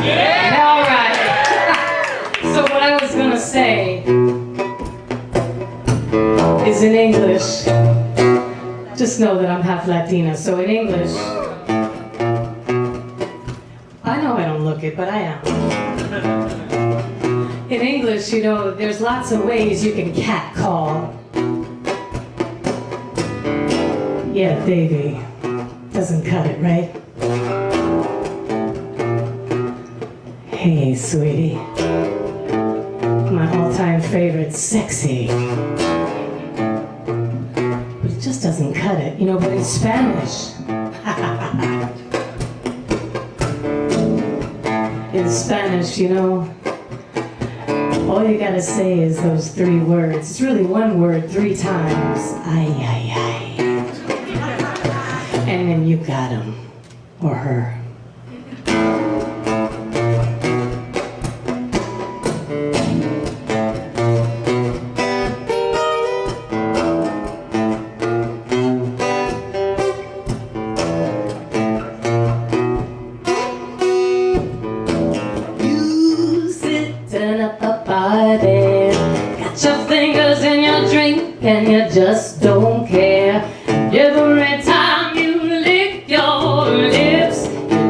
Speaker 8: Yeah. All right. So what I was gonna say is in English. Just know that I'm half Latina, so in English. I know I don't look it, but I am. In English, you know, there's lots of ways you can catcall. Yeah, baby. Doesn't cut it, right? Hey, sweetie. My all-time favorite, sexy. But it just doesn't cut it, you know, but in Spanish. In Spanish, you know, all you gotta say is those 3 words. It's really one word 3 times. Ay, ay, ay. And then you got him. Or her. And you just don't care. Every time you lick your lips,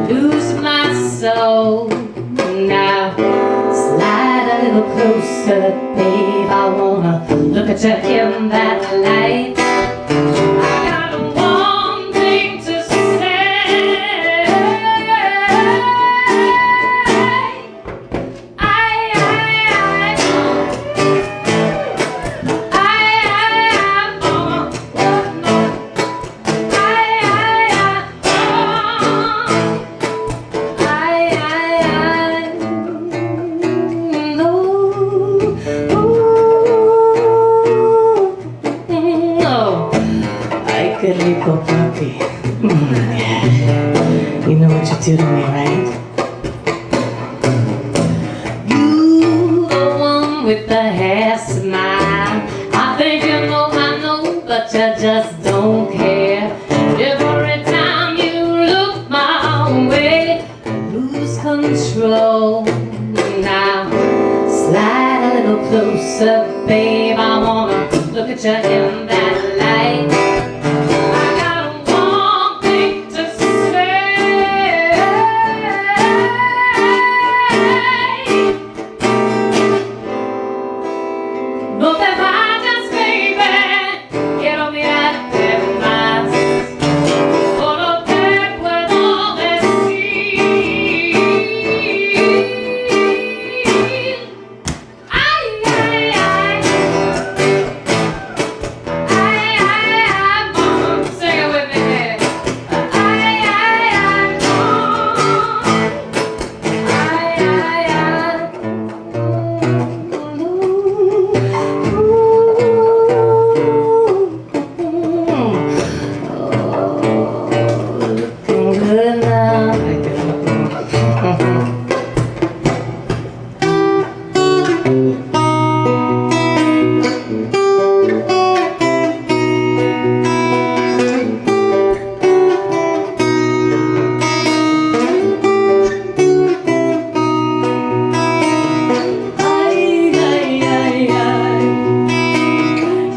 Speaker 8: you lose my soul. Now slide a little closer, babe. I wanna look at you in that light. I got one thing to say. You know what you do to me, right? You, the one with the hair smile. I think you know I know, but you just don't care. Every time you look my way, I lose control. Now, slide a little closer, babe. I wanna look at you in that light. I got one thing to say. No te vayas, baby. Quiero mirarte más. Solo te puedo decir. Ay, ay, ay. Ay, ay, ay, mom. Sing it with me. Ay, ay, ay, mom. Ay, ay, ay. Looking good now. Ay, ay, ay, ay.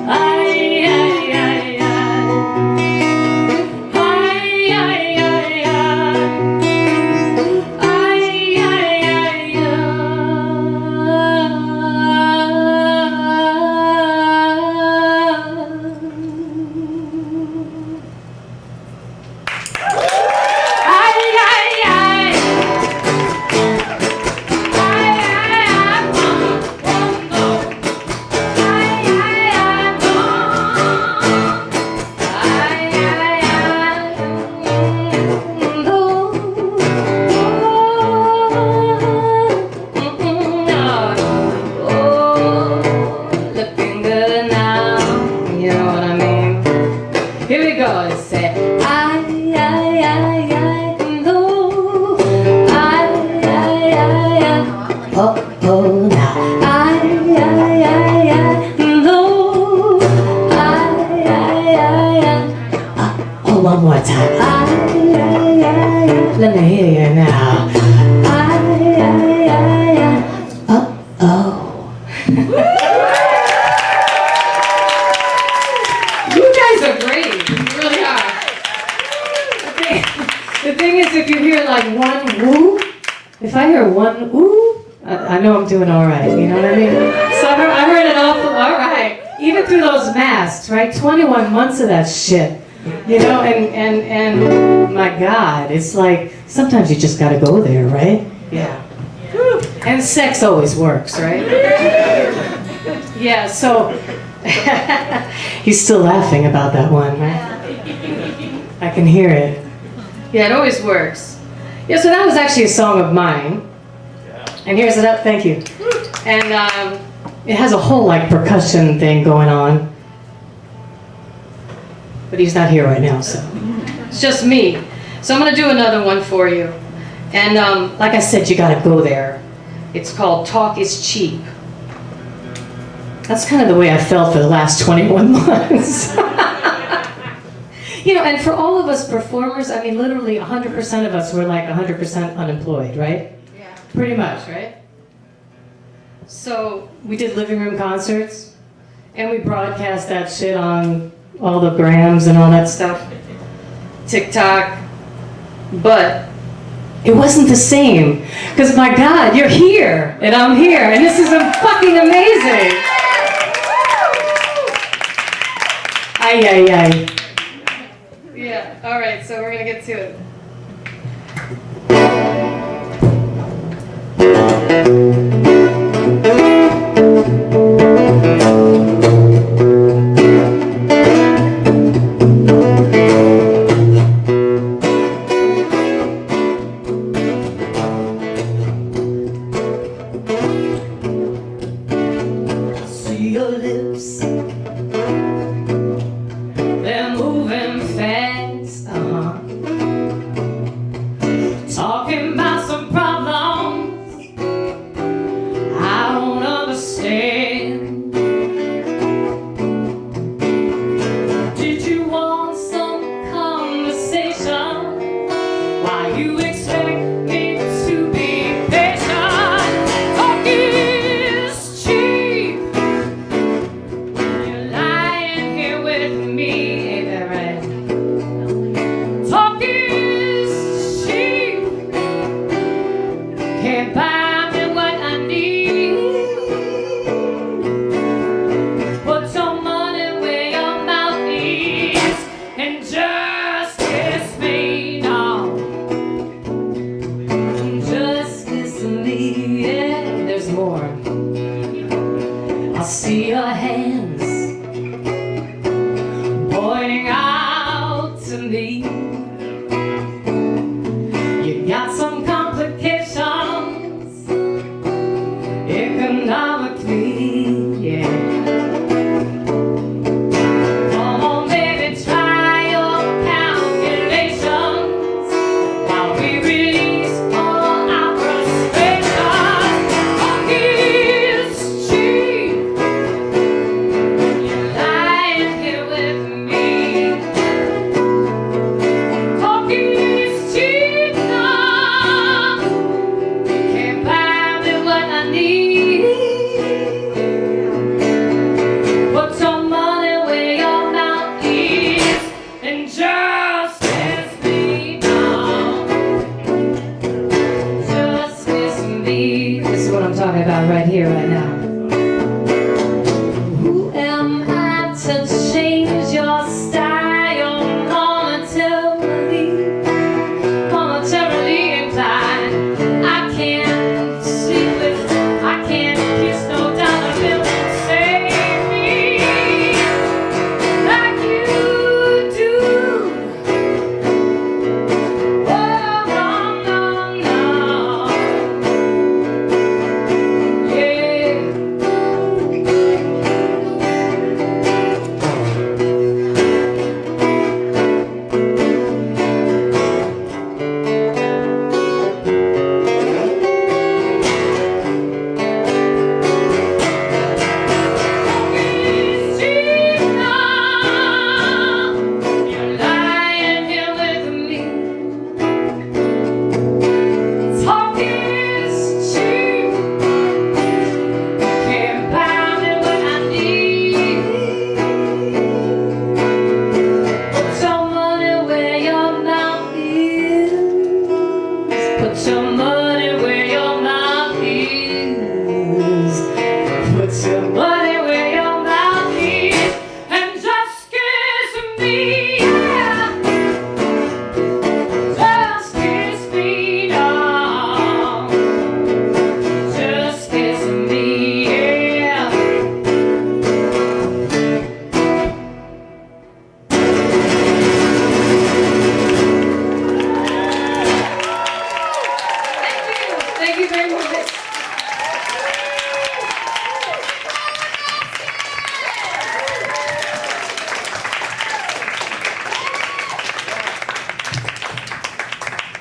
Speaker 8: Ay, ay, ay, ay. Ay, ay, ay, ay. Ay, ay, ay, Looking good now, you know what I mean? Here we go, let's say ay, ay, ay, ay, no. Ay, ay, ay, ay, oh, oh, now. Ay, ay, ay, ay, no. Ay, ay, ay, ay, oh, one more time. Ay, ay, ay, ay, let me hear you now. Ay, ay, ay, ay, oh, oh. You guys are great. You really are. The thing is, if you hear like one woo, if I hear one woo, I know I'm doing all right. You know what I mean? So I heard it all right. Even through those masks, right? 21 months of that shit. You know, and my God, it's like sometimes you just gotta go there, right? Yeah. And sex always works, right? Yeah, so he's still laughing about that one, right? I can hear it. Yeah, it always works. Yeah, so that was actually a song of mine. And here's it up, thank you. And it has a whole like percussion thing going on. But he's not here right now, so it's just me. So I'm gonna do another one for you. And like I said, you gotta go there. It's called Talk is Cheap. That's kind of the way I felt for the last 21 months. You know, and for all of us performers, I mean, literally 100% of us were like 100% unemployed, right? Yeah. Pretty much, right? So we did living room concerts, and we broadcast that shit on all the grams and all that stuff, TikTok, but it wasn't the same, because my God, you're here, and I'm here, and this is fucking amazing. Ay, ay, ay. Yeah, all right, so we're gonna get to it. See your lips, they're moving fast, Put your money where your mouth is. Put your money where your mouth is. And just kiss me, yeah. Just kiss me now. Just kiss me, yeah. Thank you very much.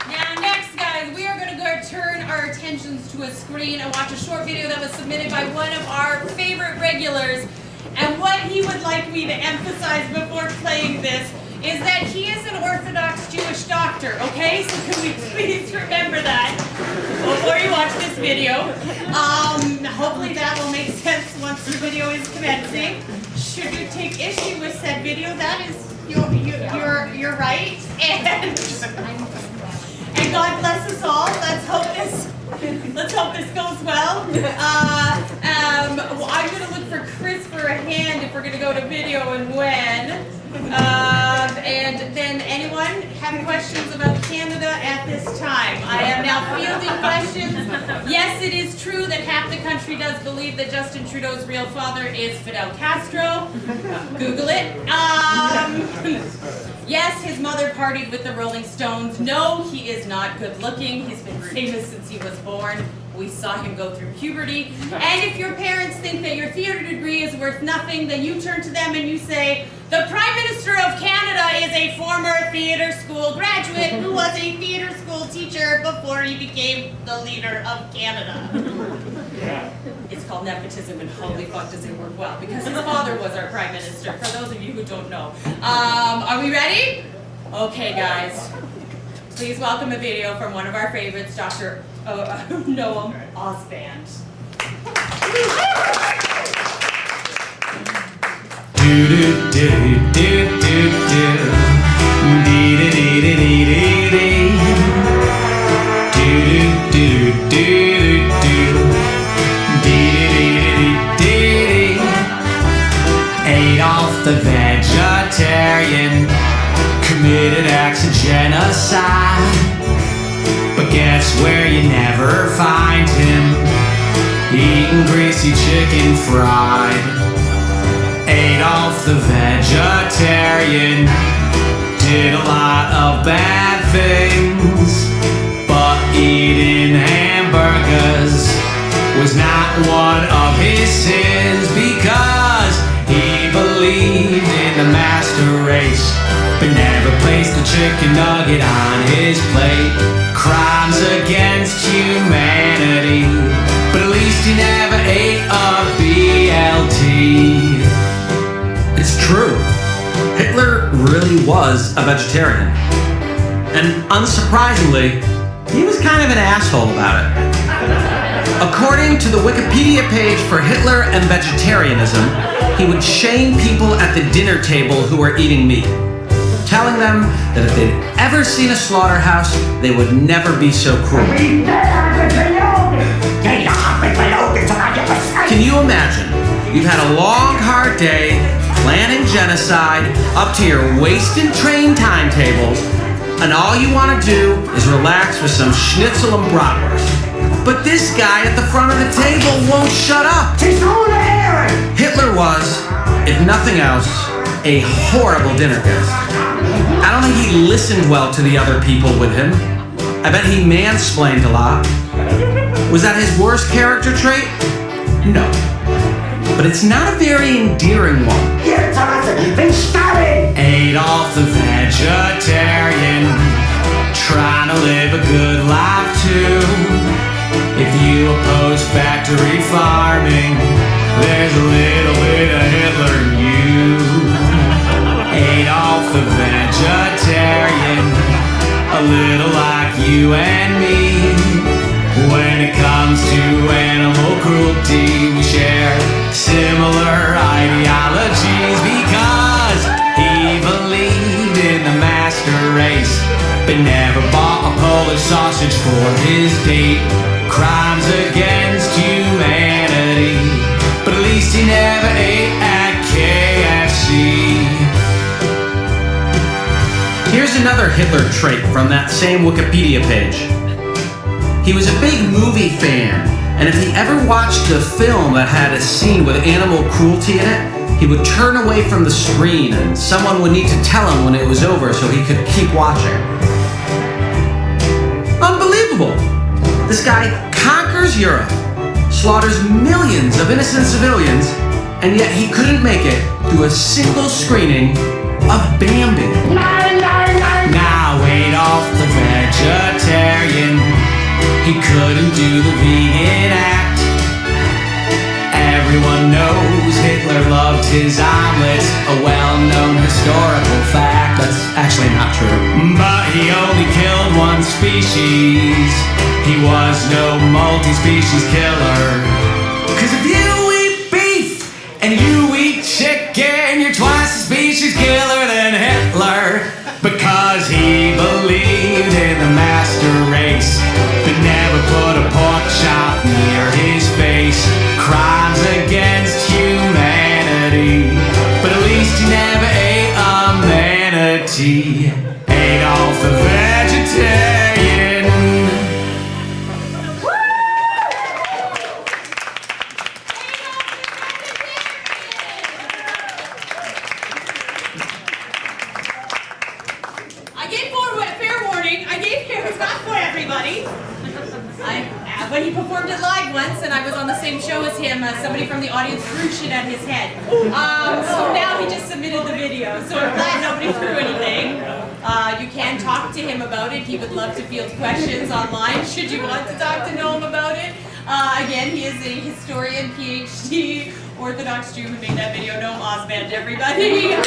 Speaker 5: Now next, guys, we are going to go turn our attentions to a screen and watch a short video that was submitted by one of our favorite regulars. And what he would like me to emphasize before playing this is that he is an Orthodox Jewish doctor, okay? So can we please remember that before you watch this video. Hopefully that will make sense once the video is commencing. Should you take issue with said video, that is, you're right. And God bless us all. Let's hope this goes well. I'm gonna look for Chris for a hand if we're gonna go to video and when. And then anyone have questions about Canada at this time? I am now fielding questions. Yes, it is true that half the country does believe that Justin Trudeau's real father is Fidel Castro. Google it. Yes, his mother partied with the Rolling Stones. No, he is not good looking. He's been famous since he was born. We saw him go through puberty. And if your parents think that your theater degree is worth nothing, then you turn to them and you say, the Prime Minister of Canada is a former theater school graduate who was a theater school teacher before he became the leader of Canada. It's called nepotism, and holy fuck does it work well, because his father was our Prime Minister, for those of you who don't know. Are we ready? Okay, guys. Please welcome a video from one of our favorites, Dr. Noam Osband.
Speaker 12: Adolf the vegetarian committed acts of genocide. But guess where you never find him? Eating greasy chicken fried. Adolf the vegetarian did a lot of bad things, but eating hamburgers was not one of his sins, because he believed in the master race, but never placed a chicken nugget on his plate. Crimes against humanity, but at least he never ate a BLT. It's true. Hitler really was a vegetarian. And unsurprisingly, he was kind of an asshole about it. According to the Wikipedia page for Hitler and vegetarianism, he would shame people at the dinner table who were eating meat, telling them that if they'd ever seen a slaughterhouse, they would never be so cruel. Can you imagine? You've had a long, hard day, planning genocide, up to your waist in train timetables, and all you want to do is relax with some schnitzel and bratwurst. But this guy at the front of the table won't shut up. Hitler was, if nothing else, a horrible dinner guest. I don't think he listened well to the other people with him. I bet he mansplained a lot. Was that his worst character trait? No. But it's not a very endearing one. Adolf the vegetarian, trying to live a good life too. If you oppose factory farming, there's a little bit of Hitler in you. Adolf the vegetarian, a little like you and me. When it comes to animal cruelty, we share similar ideologies, because he believed in the master race, but never bought a Polish sausage for his date. Crimes against humanity, but at least he never ate at KFC. Here's another Hitler trait from that same Wikipedia page. He was a big movie fan, and if he ever watched a film that had a scene with animal cruelty in it, he would turn away from the screen and someone would need to tell him when it was over so he could keep watching. Unbelievable! This guy conquers Europe, slaughters millions of innocent civilians, and yet he couldn't make it through a single screening of Bambi. Now Adolf the vegetarian, he couldn't do the vegan act. Everyone knows Hitler loved his omelets, a well-known historical fact. That's actually not true. But he only killed one species. He was no multi-species killer. 'Cause if you eat beef and you eat chicken, you're twice a species killer than Hitler. Because he believed in the master race, but never put a pork chop near his face. Crimes against humanity, but at least he never ate a manatee. Adolf the vegetarian.
Speaker 5: I gave fair warning. It's not for everybody. But he performed it live once, and I was on the same show as him. Somebody from the audience threw shit at his head. So now he just submitted the video. So I'm glad nobody threw anything. You can talk to him about it. He would love to field questions online should you want to talk to Noam about it. Again, he is a historian, PhD, Orthodox Jew who made that video. Noam Osband, everybody.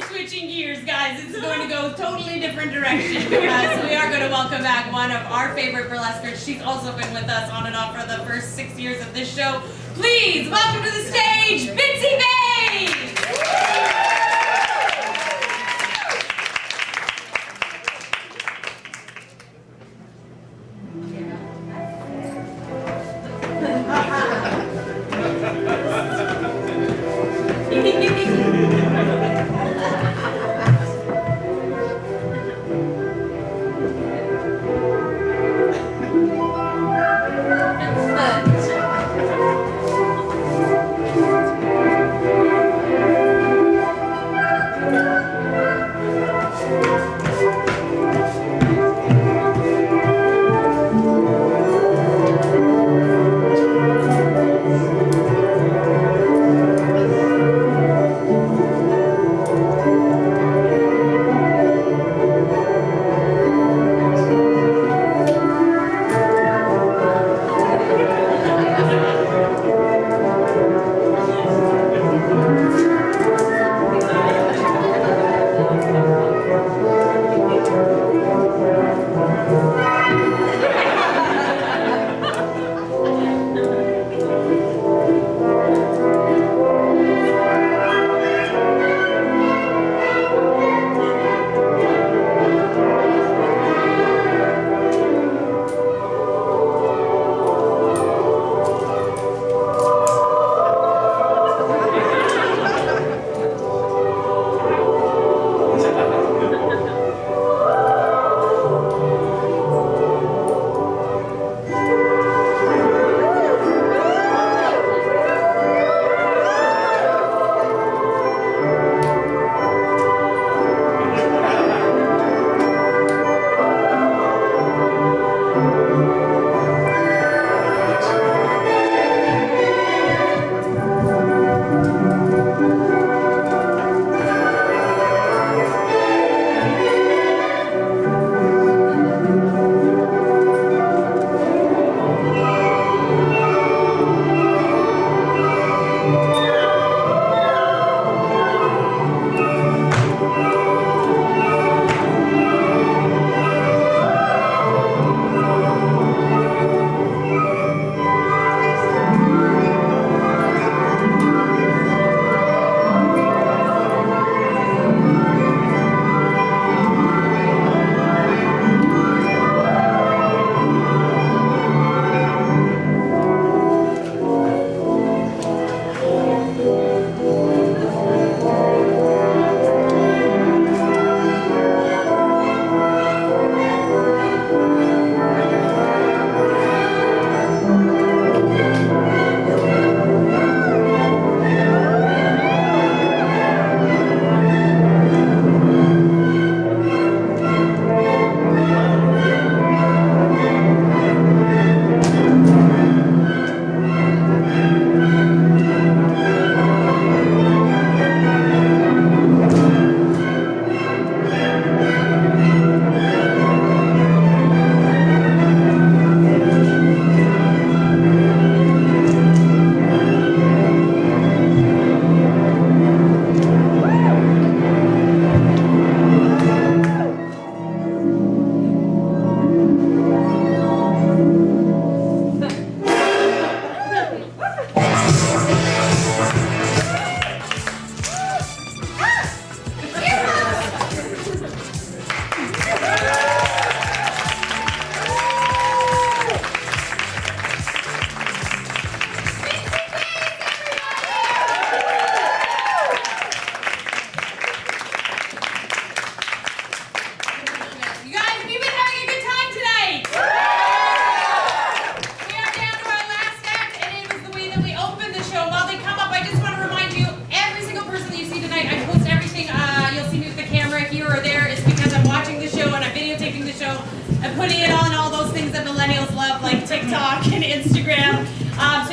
Speaker 5: Switching gears, guys. It's going to go totally different direction because we are going to welcome back one of our favorite burlesquers. She's also been with us on and off for the first 6 years of this show. Please welcome to the stage, Bitsy Bay!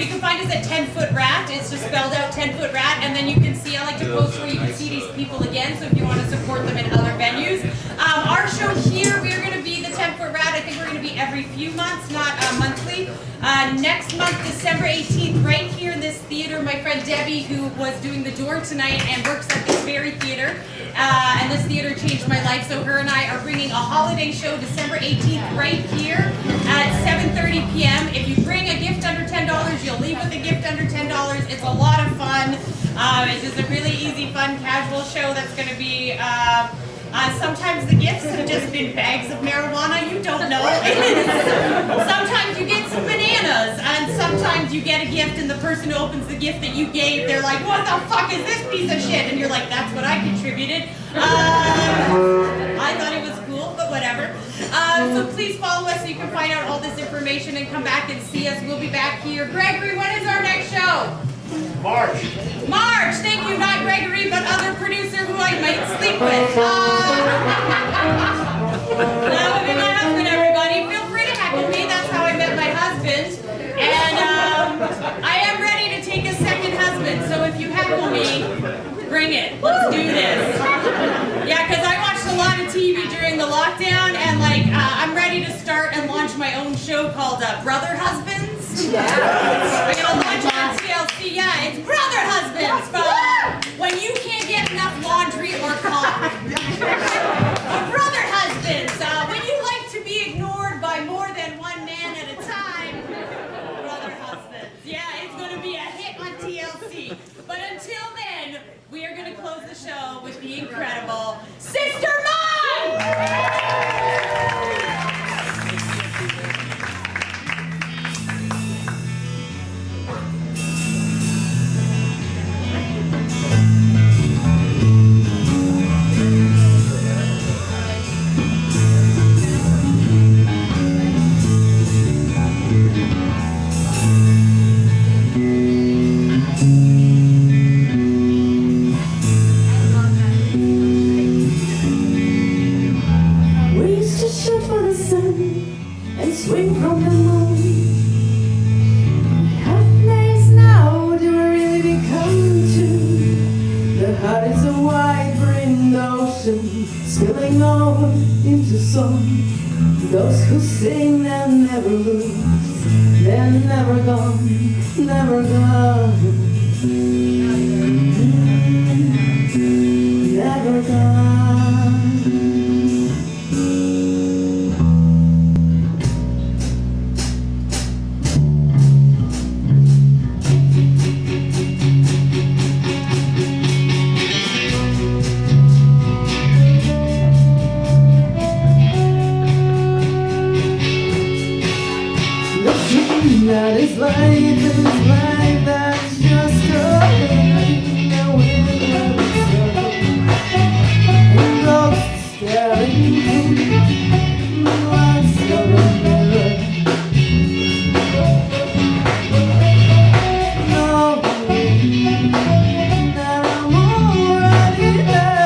Speaker 5: you can find us at 10 Foot Rat. It's just spelled out 10 Foot Rat. And then you can see, I like to post where you can see these people again. So if you want to support them in other venues. Our show here, we are going to be the 10 Foot Rat. I think we're going to be every few months, not monthly. Next month, December 18th, right here in this theater, my friend Debbie, who was doing the door tonight and works at this very theater, and this theater changed my life, so her and I are bringing a holiday show December 18th right here at 7:30 p.m. If you bring a gift under $10, you'll leave with a gift under $10. It's a lot of fun. It's just a really easy, fun, casual show that's going to be... sometimes the gifts have just been bags of marijuana, you don't know. Sometimes you get some bananas, and sometimes you get a gift and the person who opens the gift that you gave, they're like, what the fuck is this piece of shit? And you're like, that's what I contributed. I thought it was cool, but whatever. So please follow us so you can find out all this information and come back and see us. We'll be back here. Gregory, when is our next show?
Speaker 3: March.
Speaker 5: March, thank you, not Gregory, but other producer who I might sleep with. That would be my husband, everybody. Feel free to heckle me, that's how I met my husband. And I am ready to take a second husband, so if you heckle me, bring it. Let's do this. Yeah, because I watched a lot of TV during the lockdown, and I'm ready to start and launch my own show called Brother Husbands. Yeah. I'm gonna launch on TLC. Yeah, it's Brother Husbands. When you can't get enough laundry or coffee. Brother Husbands. When you like to be ignored by more than one man at a time. Brother Husbands. Yeah, it's gonna be a hit on TLC. But until then, we are gonna close the show with the incredible Sister Mom!
Speaker 10: Swing from the moon. How days now do I really become two? The heart is a wide-brimmed ocean, spilling over into song. Those who sing and never lose, they're never gone, never gone, never gone. That is life, that's just a living without a and ghosts staring through the lights of a mirror. Knowing that I'm already there.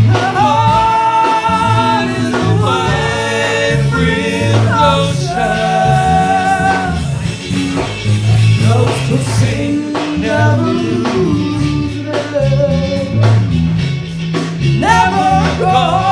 Speaker 10: My heart is a wide brimmed ocean. Those who sing never lose, never go.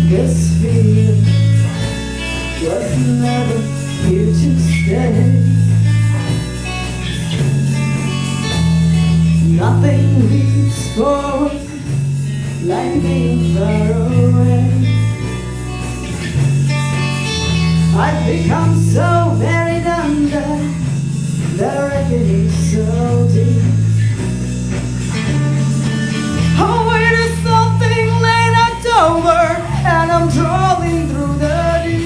Speaker 10: This fear was never here to stay. Nothing leads forward like being far away. I've become so buried under the reckoning so deep. Oh, it is something laid October, and I'm crawling through the deep.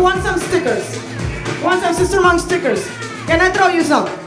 Speaker 10: want some stickers? Want some Sister Monk stickers? Can I throw you some?